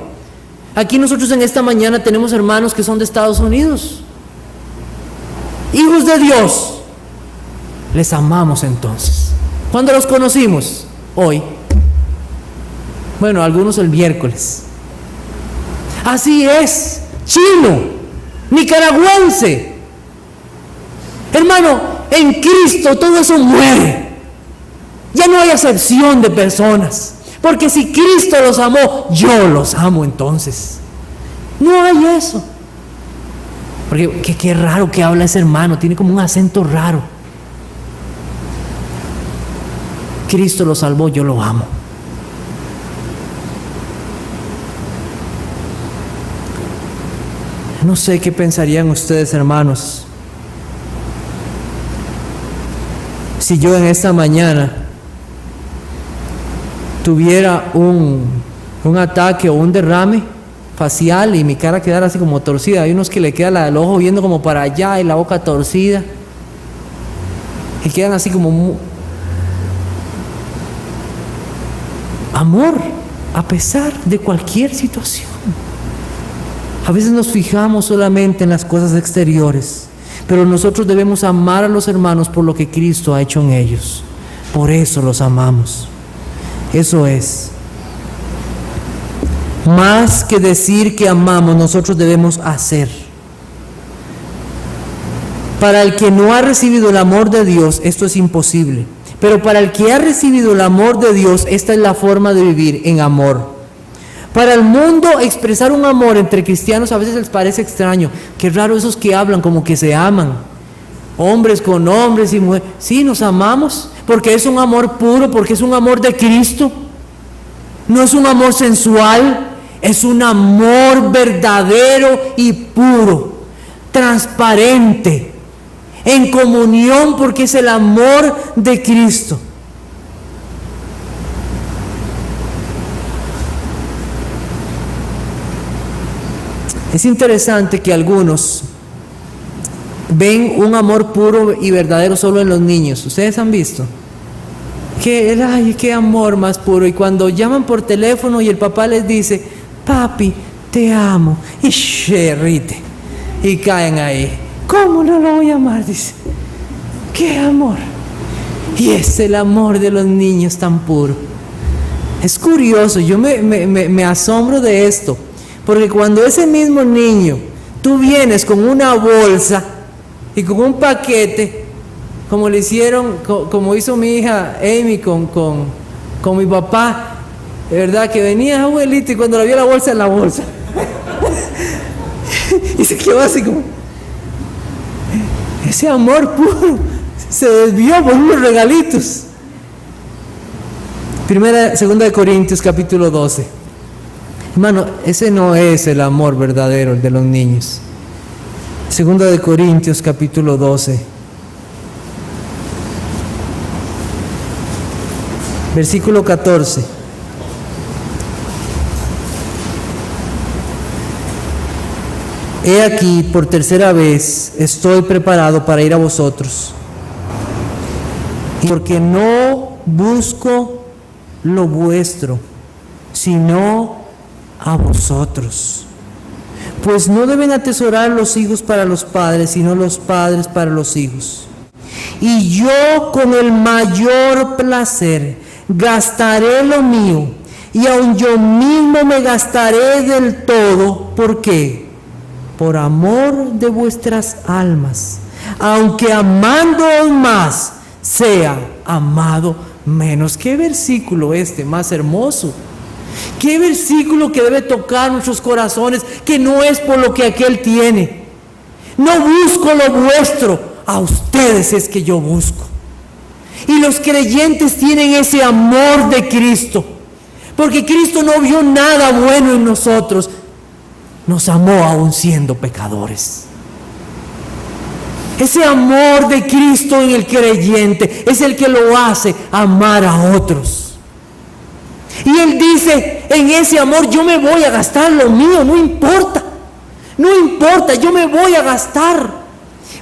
Aquí nosotros en esta mañana tenemos hermanos que son de Estados Unidos, hijos de Dios. Les amamos entonces. ¿Cuándo los conocimos? Hoy. Bueno, algunos el miércoles. Así es. Chino, nicaragüense. Hermano, en Cristo todo eso muere. Ya no hay acepción de personas. Porque si Cristo los amó, yo los amo entonces. No hay eso. Porque qué raro que habla ese hermano, tiene como un acento raro. Cristo lo salvó, yo lo amo. No sé qué pensarían ustedes, hermanos, si yo en esta mañana tuviera un ataque o un derrame facial y mi cara quedara así como torcida. Hay unos que le queda el ojo viendo como para allá y la boca torcida y quedan así como amor a pesar de cualquier situación. A veces nos fijamos solamente en las cosas exteriores, pero nosotros debemos amar a los hermanos por lo que Cristo ha hecho en ellos. Por eso los amamos. Eso es. Más que decir que amamos, nosotros debemos hacer. Para el que no ha recibido el amor de Dios, esto es imposible. Pero para el que ha recibido el amor de Dios, esta es la forma de vivir en amor. Para el mundo, expresar un amor entre cristianos a veces les parece extraño. Qué raro esos que hablan como que se aman. Hombres con hombres y mujeres. Sí, nos amamos porque es un amor puro, porque es un amor de Cristo. No es un amor sensual, es un amor verdadero y puro, transparente, en comunión, porque es el amor de Cristo. Es interesante que algunos ven un amor puro y verdadero solo en los niños. ¿Ustedes han visto? Ay, qué amor más puro. Y cuando llaman por teléfono y el papá les dice: papi, te amo, y cherrite, y caen ahí. ¿Cómo no lo voy a amar? Dice. ¡Qué amor! Y es el amor de los niños tan puro. Es curioso, yo me asombro de esto. Porque cuando ese mismo niño, tú vienes con una bolsa y con un paquete, como le hicieron, como hizo mi hija Amy con mi papá, ¿verdad? Que venía abuelita y cuando la vio la bolsa en la bolsa. Y se quedó así como... Ese amor puro se desvió por unos regalitos. Segunda de Corintios capítulo 12. Hermano, ese no es el amor verdadero, el de los niños. Segunda de Corintios capítulo 12. Versículo 14. He aquí, por tercera vez, estoy preparado para ir a vosotros, porque no busco lo vuestro, sino a vosotros. Pues no deben atesorar los hijos para los padres, sino los padres para los hijos. Y yo con el mayor placer gastaré lo mío y aun yo mismo me gastaré del todo. ¿Por qué? Por amor de vuestras almas, aunque amándoos más, sea amado menos. ¿Qué versículo más hermoso? ¿Qué versículo que debe tocar nuestros corazones? Que no es por lo que aquel tiene. No busco lo vuestro, a ustedes es que yo busco. Y los creyentes tienen ese amor de Cristo, porque Cristo no vio nada bueno en nosotros, nos amó aún siendo pecadores. Ese amor de Cristo en el creyente es el que lo hace amar a otros. Y Él dice, en ese amor yo me voy a gastar lo mío, no importa, yo me voy a gastar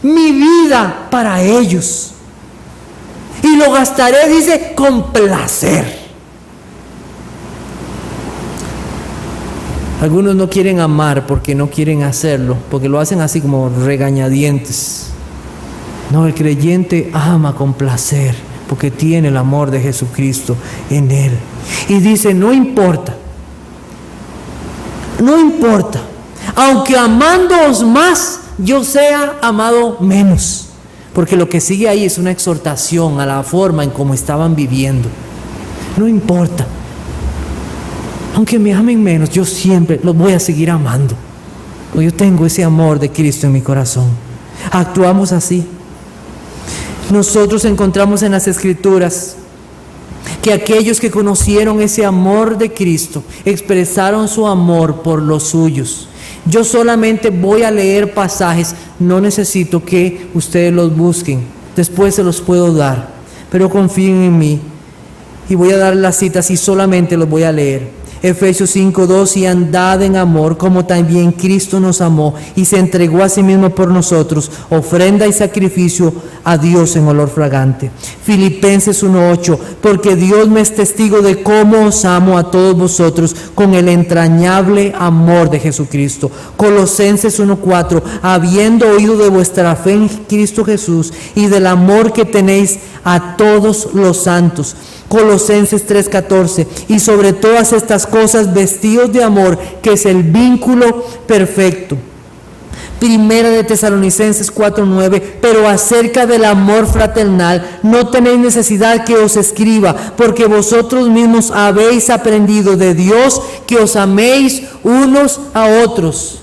mi vida para ellos. Y lo gastaré, dice, con placer. Algunos no quieren amar porque no quieren hacerlo, porque lo hacen así como regañadientes. No, el creyente ama con placer, porque tiene el amor de Jesucristo en él. Y dice, no importa, aunque amándoos más, yo sea amado menos. Porque lo que sigue ahí es una exhortación a la forma en cómo estaban viviendo. No importa, aunque me amen menos, yo siempre los voy a seguir amando, porque yo tengo ese amor de Cristo en mi corazón. Actuamos así. Nosotros encontramos en las Escrituras que aquellos que conocieron ese amor de Cristo expresaron su amor por los suyos. Yo solamente voy a leer pasajes, no necesito que ustedes los busquen, después se los puedo dar, pero confíen en mí y voy a dar las citas y solamente los voy a leer. Efesios 5:2, y andad en amor como también Cristo nos amó y se entregó a sí mismo por nosotros, ofrenda y sacrificio a Dios en olor fragante. Filipenses 1:8, porque Dios me es testigo de cómo os amo a todos vosotros con el entrañable amor de Jesucristo. Colosenses 1:4, habiendo oído de vuestra fe en Cristo Jesús y del amor que tenéis a todos los santos. Colosenses 3:14, y sobre todas estas cosas vestidos de amor, que es el vínculo perfecto. Primera de Tesalonicenses 4:9, pero acerca del amor fraternal no tenéis necesidad que os escriba, porque vosotros mismos habéis aprendido de Dios que os améis unos a otros.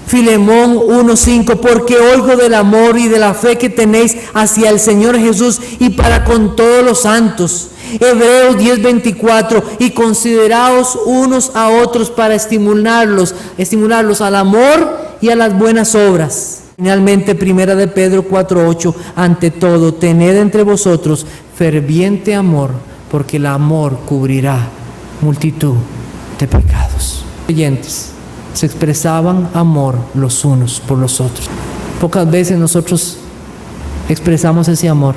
Filemón 1:5, porque oigo del amor y de la fe que tenéis hacia el Señor Jesús y para con todos los santos. Hebreos 10:24, y consideraos unos a otros para estimularlos al amor y a las buenas obras. Finalmente, Primera de Pedro 4:8, ante todo, tened entre vosotros ferviente amor, porque el amor cubrirá multitud de pecados. Creyentes se expresaban amor los unos por los otros. Pocas veces nosotros expresamos ese amor.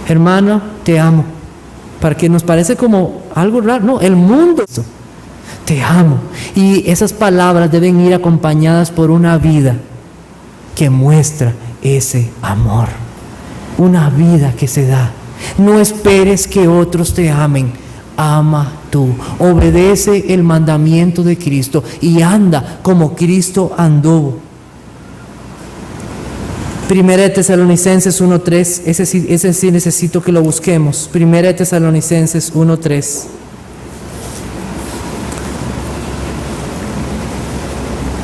Hermano, te amo. Para que nos parece como algo raro. No, el mundo, te amo. Y esas palabras deben ir acompañadas por una vida que muestra ese amor. Una vida que se da. No esperes que otros te amen. Ama tú, obedece el mandamiento de Cristo y anda como Cristo anduvo. Primera de Tesalonicenses 1:3, ese sí necesito que lo busquemos. Primera de Tesalonicenses 1:3.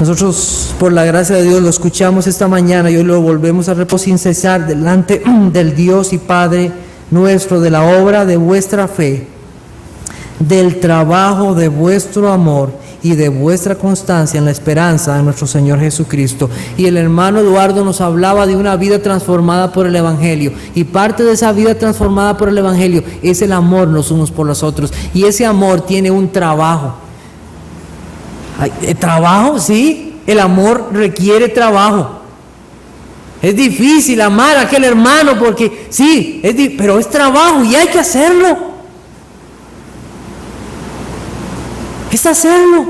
Nosotros, por la gracia de Dios, lo escuchamos esta mañana y hoy lo volvemos a repetir sin cesar delante del Dios y Padre nuestro, de la obra de vuestra fe, del trabajo de vuestro amor y de vuestra constancia en la esperanza de nuestro Señor Jesucristo. Y el hermano Eduardo nos hablaba de una vida transformada por el Evangelio, y parte de esa vida transformada por el Evangelio es el amor los unos por los otros, y ese amor tiene un trabajo. ¿Trabajo? Sí, el amor requiere trabajo. Es difícil amar a aquel hermano porque sí, pero es trabajo y hay que hacerlo. Es hacerlo.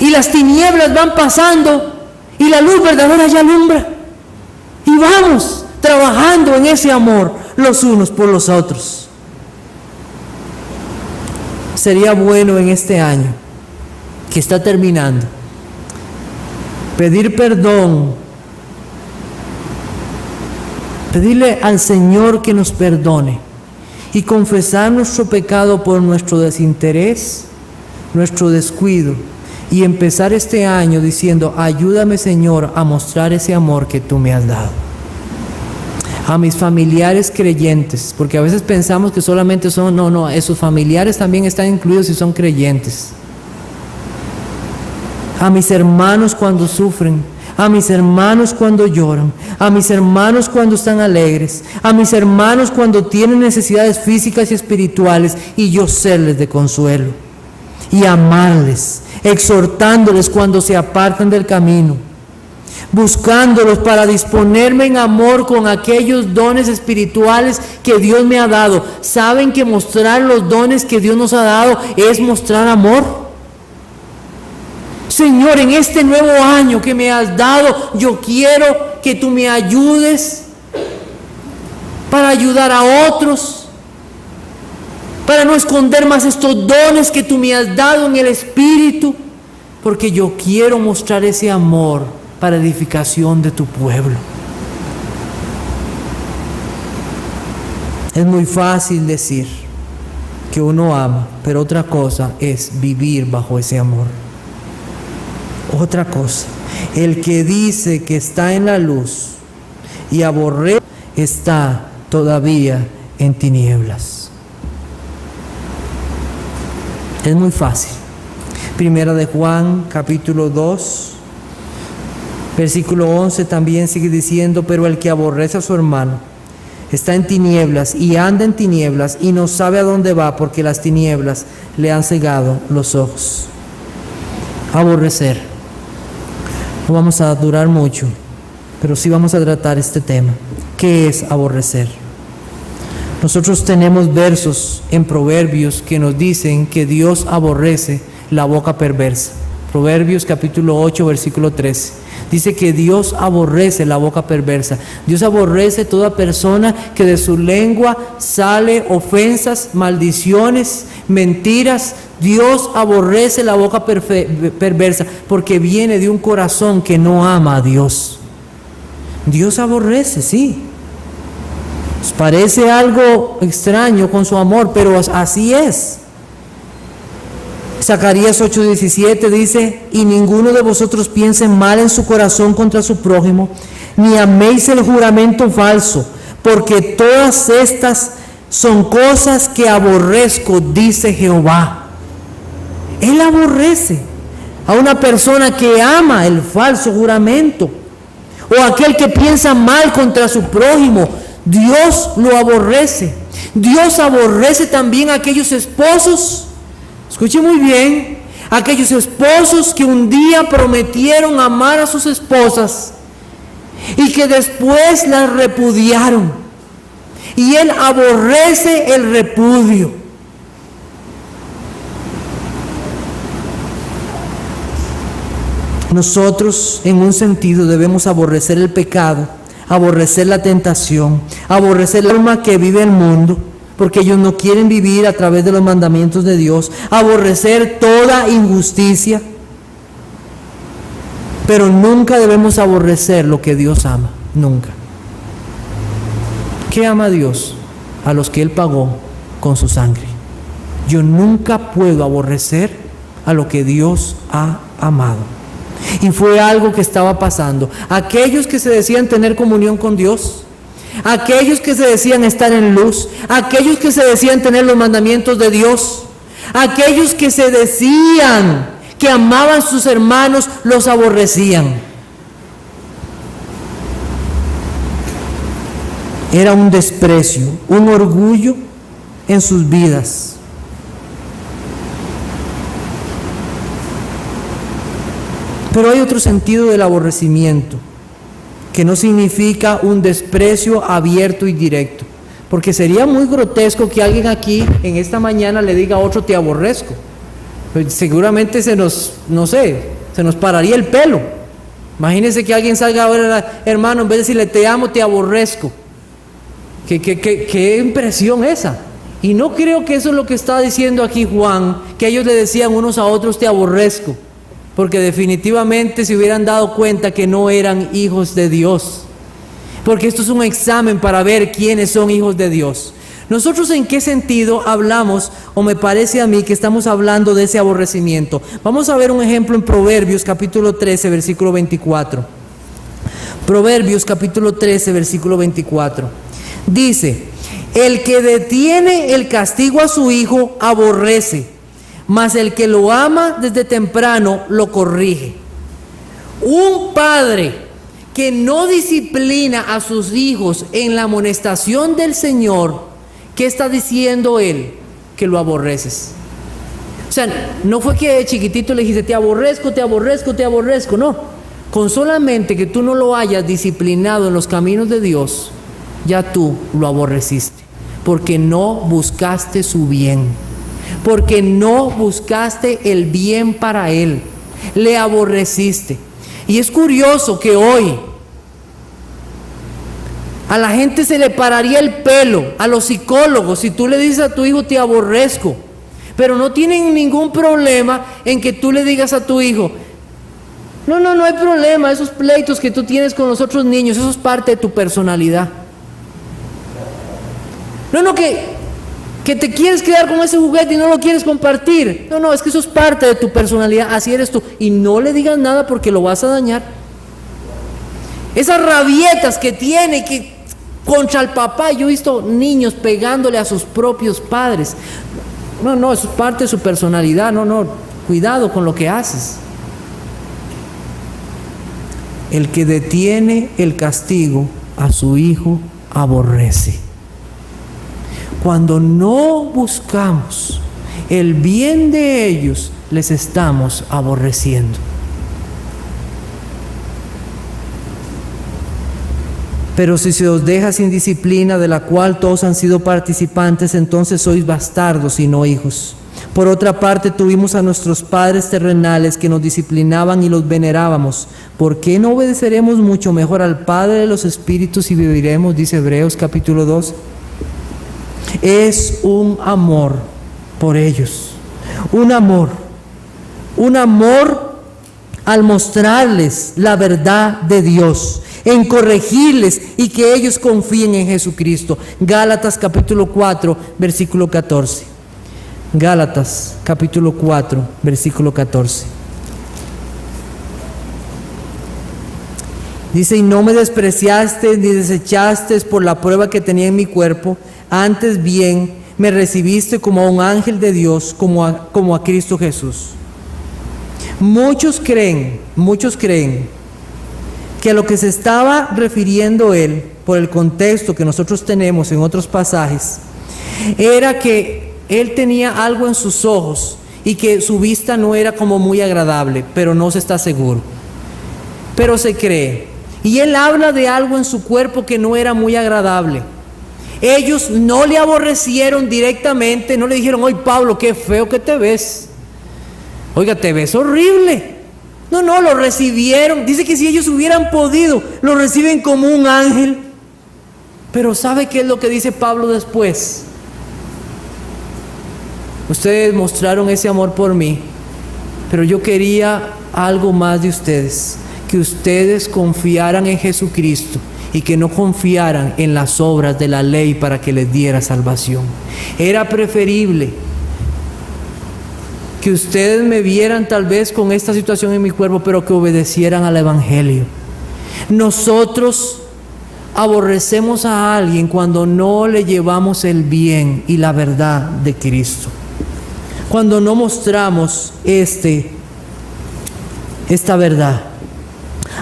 Y las tinieblas van pasando y la luz verdadera ya alumbra. Y vamos trabajando en ese amor los unos por los otros. sería bueno en este año que está terminando pedir perdón, pedirle al Señor que nos perdone y confesar nuestro pecado por nuestro desinterés, nuestro descuido, y empezar este año diciendo: ayúdame, Señor, a mostrar ese amor que tú me has dado. A mis familiares creyentes, porque a veces pensamos que solamente son, no, esos familiares también están incluidos y son creyentes. A mis hermanos cuando sufren, a mis hermanos cuando lloran, a mis hermanos cuando están alegres, a mis hermanos cuando tienen necesidades físicas y espirituales, y yo serles de consuelo y amarles, exhortándoles cuando se apartan del camino, buscándolos para disponerme en amor con aquellos dones espirituales que Dios me ha dado. ¿Saben que mostrar los dones que Dios nos ha dado es mostrar amor? Señor, en este nuevo año que me has dado, yo quiero que tú me ayudes para ayudar a otros, para no esconder más estos dones que tú me has dado en el Espíritu, porque yo quiero mostrar ese amor para edificación de tu pueblo. Es muy fácil decir que uno ama, pero otra cosa es vivir bajo ese amor. Otra cosa, el que dice que está en la luz y aborrece, está todavía en tinieblas. Es muy fácil. Primera de Juan, capítulo 2, versículo 11 también sigue diciendo: pero el que aborrece a su hermano está en tinieblas y anda en tinieblas y no sabe a dónde va, porque las tinieblas le han cegado los ojos. Aborrecer. No vamos a durar mucho, pero sí vamos a tratar este tema. ¿Qué es aborrecer? Nosotros tenemos versos en Proverbios que nos dicen que Dios aborrece la boca perversa. Proverbios capítulo 8, versículo 13. Dice que Dios aborrece la boca perversa. Dios aborrece toda persona que de su lengua sale ofensas, maldiciones, mentiras. Dios aborrece la boca perversa porque viene de un corazón que no ama a Dios. Dios aborrece, sí. Nos parece algo extraño con su amor, pero así es. Zacarías 8:17 dice: y ninguno de vosotros piense mal en su corazón contra su prójimo, ni améis el juramento falso, porque todas estas son cosas que aborrezco, dice Jehová. Él aborrece a una persona que ama el falso juramento, o aquel que piensa mal contra su prójimo. Dios lo aborrece. Dios aborrece también a aquellos esposos. Escuche muy bien, aquellos esposos que un día prometieron amar a sus esposas y que después las repudiaron. Y Él aborrece el repudio. Nosotros, en un sentido, debemos aborrecer el pecado, aborrecer la tentación, aborrecer la alma que vive el mundo, porque ellos no quieren vivir a través de los mandamientos de Dios, aborrecer toda injusticia, pero nunca debemos aborrecer lo que Dios ama, nunca. ¿Qué ama Dios? A los que Él pagó con su sangre. Yo nunca puedo aborrecer a lo que Dios ha amado. Y fue algo que estaba pasando. Aquellos que se decían tener comunión con Dios, aquellos que se decían estar en luz, aquellos que se decían tener los mandamientos de Dios, aquellos que se decían que amaban a sus hermanos, los aborrecían. Era un desprecio, un orgullo en sus vidas. Pero hay otro sentido del aborrecimiento, que no significa un desprecio abierto y directo, porque sería muy grotesco que alguien aquí en esta mañana le diga a otro: te aborrezco. Pues seguramente se nos pararía el pelo. Imagínense que alguien salga ahora: hermano, en vez de decirle te amo, te aborrezco. ¿Qué impresión esa? Y no creo que eso es lo que está diciendo aquí Juan, que ellos le decían unos a otros, te aborrezco, porque definitivamente se hubieran dado cuenta que no eran hijos de Dios, porque esto es un examen para ver quiénes son hijos de Dios. Nosotros, ¿en qué sentido hablamos, o me parece a mí que estamos hablando de ese aborrecimiento? Vamos a ver un ejemplo en Proverbios capítulo 13, versículo 24. Proverbios capítulo 13, versículo 24. Dice: el que detiene el castigo a su hijo aborrece, mas el que lo ama desde temprano lo corrige. Un padre que no disciplina a sus hijos en la amonestación del Señor, ¿qué está diciendo él? Que lo aborreces. O sea, no fue que de chiquitito le dijiste, te aborrezco, te aborrezco, te aborrezco. No, con solamente que tú no lo hayas disciplinado en los caminos de Dios, ya tú lo aborreciste, porque no buscaste su bien, porque no buscaste el bien para él, le aborreciste. Y es curioso que hoy a la gente se le pararía el pelo, a los psicólogos, si tú le dices a tu hijo te aborrezco, pero no tienen ningún problema en que tú le digas a tu hijo, no hay problema, esos pleitos que tú tienes con los otros niños, eso es parte de tu personalidad. Que te quieres quedar con ese juguete y no lo quieres compartir. No, es que eso es parte de tu personalidad, así eres tú. Y no le digas nada porque lo vas a dañar. Esas rabietas que tiene, que contra el papá, yo he visto niños pegándole a sus propios padres. No, eso es parte de su personalidad. Cuidado con lo que haces. El que detiene el castigo a su hijo aborrece. Cuando no buscamos el bien de ellos, les estamos aborreciendo. Pero si se os deja sin disciplina, de la cual todos han sido participantes, entonces sois bastardos y no hijos. Por otra parte, tuvimos a nuestros padres terrenales que nos disciplinaban y los venerábamos. ¿Por qué no obedeceremos mucho mejor al Padre de los Espíritus y viviremos? Dice Hebreos capítulo 2. Es un amor por ellos, un amor al mostrarles la verdad de Dios, en corregirles y que ellos confíen en Jesucristo. Gálatas capítulo 4, versículo 14. Gálatas capítulo 4, versículo 14. Dice: y no me despreciaste ni desechaste por la prueba que tenía en mi cuerpo, antes bien me recibiste como a un ángel de Dios, como a Cristo Jesús. Muchos creen que a lo que se estaba refiriendo él, por el contexto que nosotros tenemos en otros pasajes, era que él tenía algo en sus ojos y que su vista no era como muy agradable, pero no se está seguro. Pero se cree. Y él habla de algo en su cuerpo que no era muy agradable. Ellos no le aborrecieron directamente, no le dijeron: oye Pablo, qué feo que te ves. Oiga, te ves horrible. No, lo recibieron. Dice que si ellos hubieran podido, lo reciben como un ángel. Pero ¿sabe qué es lo que dice Pablo después? Ustedes mostraron ese amor por mí, pero yo quería algo más de ustedes, que ustedes confiaran en Jesucristo y que no confiaran en las obras de la ley para que les diera salvación. Era preferible que ustedes me vieran tal vez con esta situación en mi cuerpo, pero que obedecieran al Evangelio. Nosotros aborrecemos a alguien cuando no le llevamos el bien y la verdad de Cristo, cuando no mostramos esta verdad.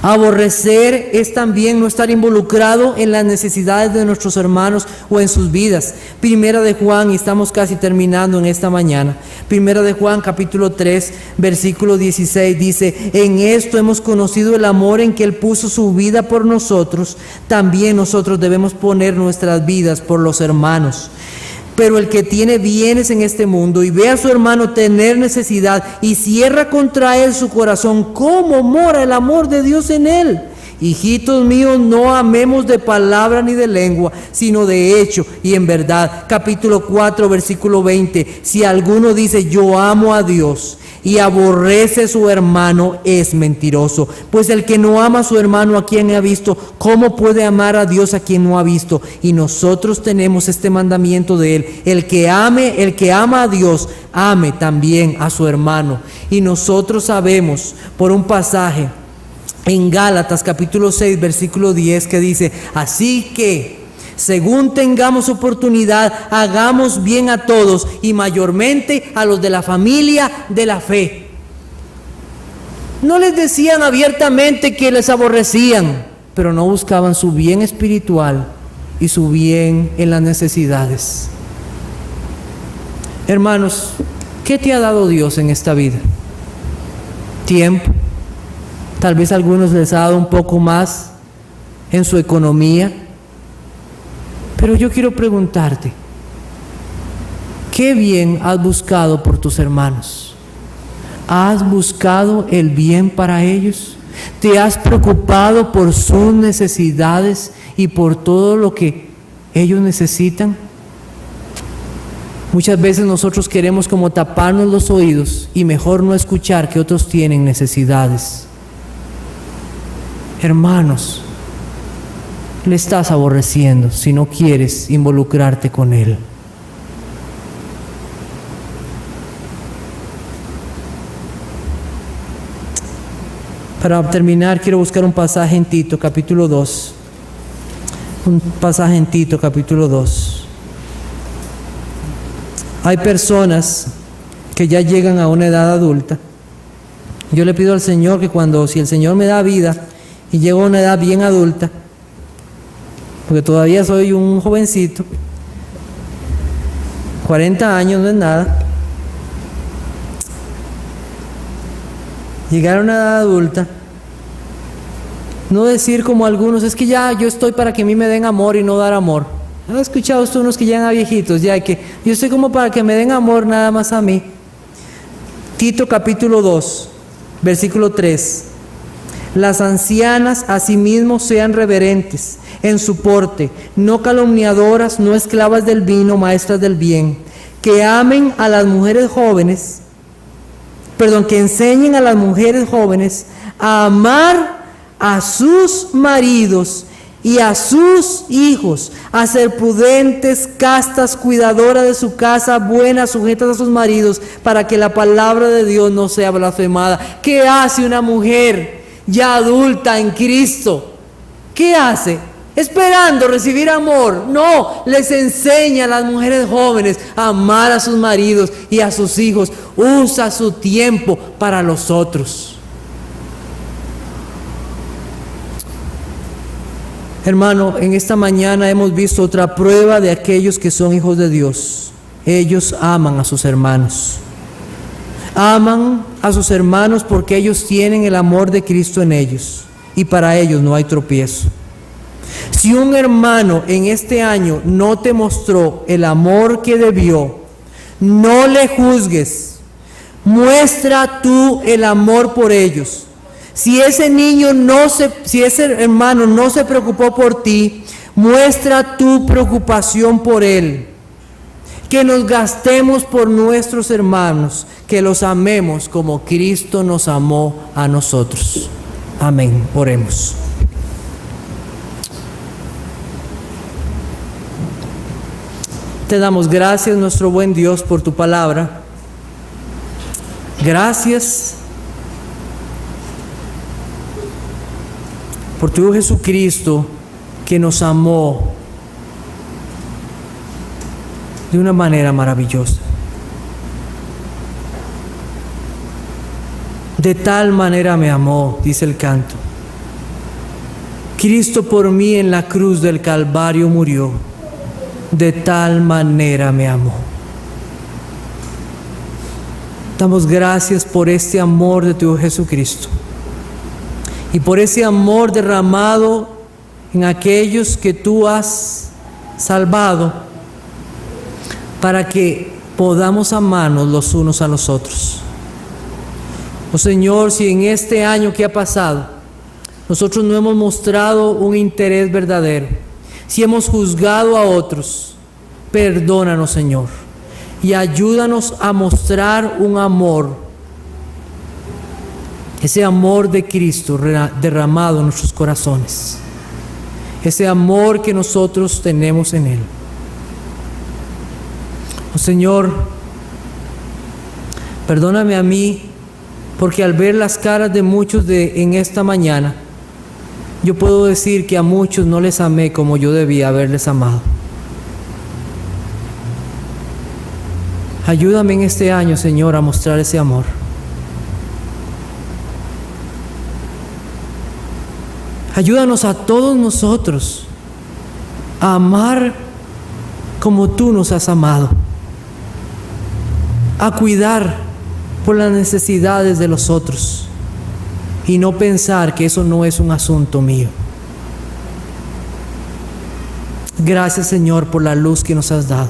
Aborrecer es también no estar involucrado en las necesidades de nuestros hermanos o en sus vidas. Primera de Juan, y estamos casi terminando en esta mañana. Primera de Juan, capítulo 3, versículo 16, dice: en esto hemos conocido el amor en que Él puso su vida por nosotros. También nosotros debemos poner nuestras vidas por los hermanos. Pero el que tiene bienes en este mundo y ve a su hermano tener necesidad y cierra contra él su corazón, ¿cómo mora el amor de Dios en él? hijitos míos, no amemos de palabra ni de lengua, sino de hecho y en verdad. Capítulo 4, versículo 20. Si alguno dice yo amo a Dios y aborrece a su hermano, es mentiroso. Pues el que no ama a su hermano a quien ha visto, ¿cómo puede amar a Dios a quien no ha visto? Y nosotros tenemos este mandamiento de él: el que ama a Dios, ame también a su hermano. Y nosotros sabemos por un pasaje en Gálatas capítulo 6 versículo 10 que dice: así que según tengamos oportunidad, hagamos bien a todos y mayormente a los de la familia de la fe. No les decían abiertamente que les aborrecían, pero no buscaban su bien espiritual y su bien en las necesidades. Hermanos, ¿qué te ha dado Dios en esta vida? Tiempo. Tal vez a algunos les ha dado un poco más en su economía. Pero yo quiero preguntarte, ¿qué bien has buscado por tus hermanos? ¿Has buscado el bien para ellos? ¿Te has preocupado por sus necesidades y por todo lo que ellos necesitan? Muchas veces nosotros queremos como taparnos los oídos y mejor no escuchar que otros tienen necesidades. Hermanos, le estás aborreciendo si no quieres involucrarte con él. Para terminar, quiero buscar un pasaje en Tito, capítulo 2. Un pasaje en Tito, capítulo 2. Hay personas que ya llegan a una edad adulta. Yo le pido al Señor que si el Señor me da vida y llego a una edad bien adulta, porque todavía soy un jovencito, 40 años no es nada, llegar a una edad adulta, no decir como algunos, es que ya yo estoy para que a mí me den amor y no dar amor. ¿Han escuchado usted unos que llegan a viejitos? Ya que yo estoy como para que me den amor nada más a mí. Tito capítulo 2, versículo 3. Las ancianas asimismo sean reverentes en su porte, no calumniadoras, no esclavas del vino, maestras del bien, que amen a las mujeres jóvenes, que enseñen a las mujeres jóvenes a amar a sus maridos y a sus hijos, a ser prudentes, castas, cuidadoras de su casa, buenas, sujetas a sus maridos, para que la palabra de Dios no sea blasfemada. ¿Qué hace una mujer ya adulta en Cristo? ¿Qué hace? Esperando recibir amor. No, les enseña a las mujeres jóvenes a amar a sus maridos y a sus hijos. Usa su tiempo para los otros. Hermano, en esta mañana hemos visto otra prueba de aquellos que son hijos de Dios. Ellos aman a sus hermanos. Aman a sus hermanos porque ellos tienen el amor de Cristo en ellos y para ellos no hay tropiezo. Si un hermano en este año no te mostró el amor que debió, no le juzgues. Muestra tú el amor por ellos. Si ese hermano no se preocupó por ti, muestra tu preocupación por él. Que nos gastemos por nuestros hermanos, que los amemos como Cristo nos amó a nosotros. Amén. Oremos. Te damos gracias, nuestro buen Dios, por tu palabra. Gracias por tu Hijo Jesucristo, que nos amó de una manera maravillosa. De tal manera me amó, dice el canto. Cristo por mí en la cruz del Calvario murió. De tal manera me amó. Damos gracias por este amor de tu Hijo Jesucristo y por ese amor derramado en aquellos que tú has salvado, para que podamos amarnos los unos a los otros. Oh Señor, si en este año que ha pasado nosotros no hemos mostrado un interés verdadero, si hemos juzgado a otros, perdónanos, Señor, y ayúdanos a mostrar un amor, ese amor de Cristo derramado en nuestros corazones, ese amor que nosotros tenemos en Él. Oh Señor, perdóname a mí, porque al ver las caras de muchos en esta mañana, yo puedo decir que a muchos no les amé como yo debía haberles amado. Ayúdame en este año, Señor, a mostrar ese amor. Ayúdanos a todos nosotros a amar como tú nos has amado, a cuidar por las necesidades de los otros y no pensar que eso no es un asunto mío. Gracias, Señor, por la luz que nos has dado.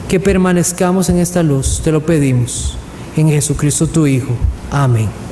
Que permanezcamos en esta luz, te lo pedimos, en Jesucristo tu Hijo. Amén.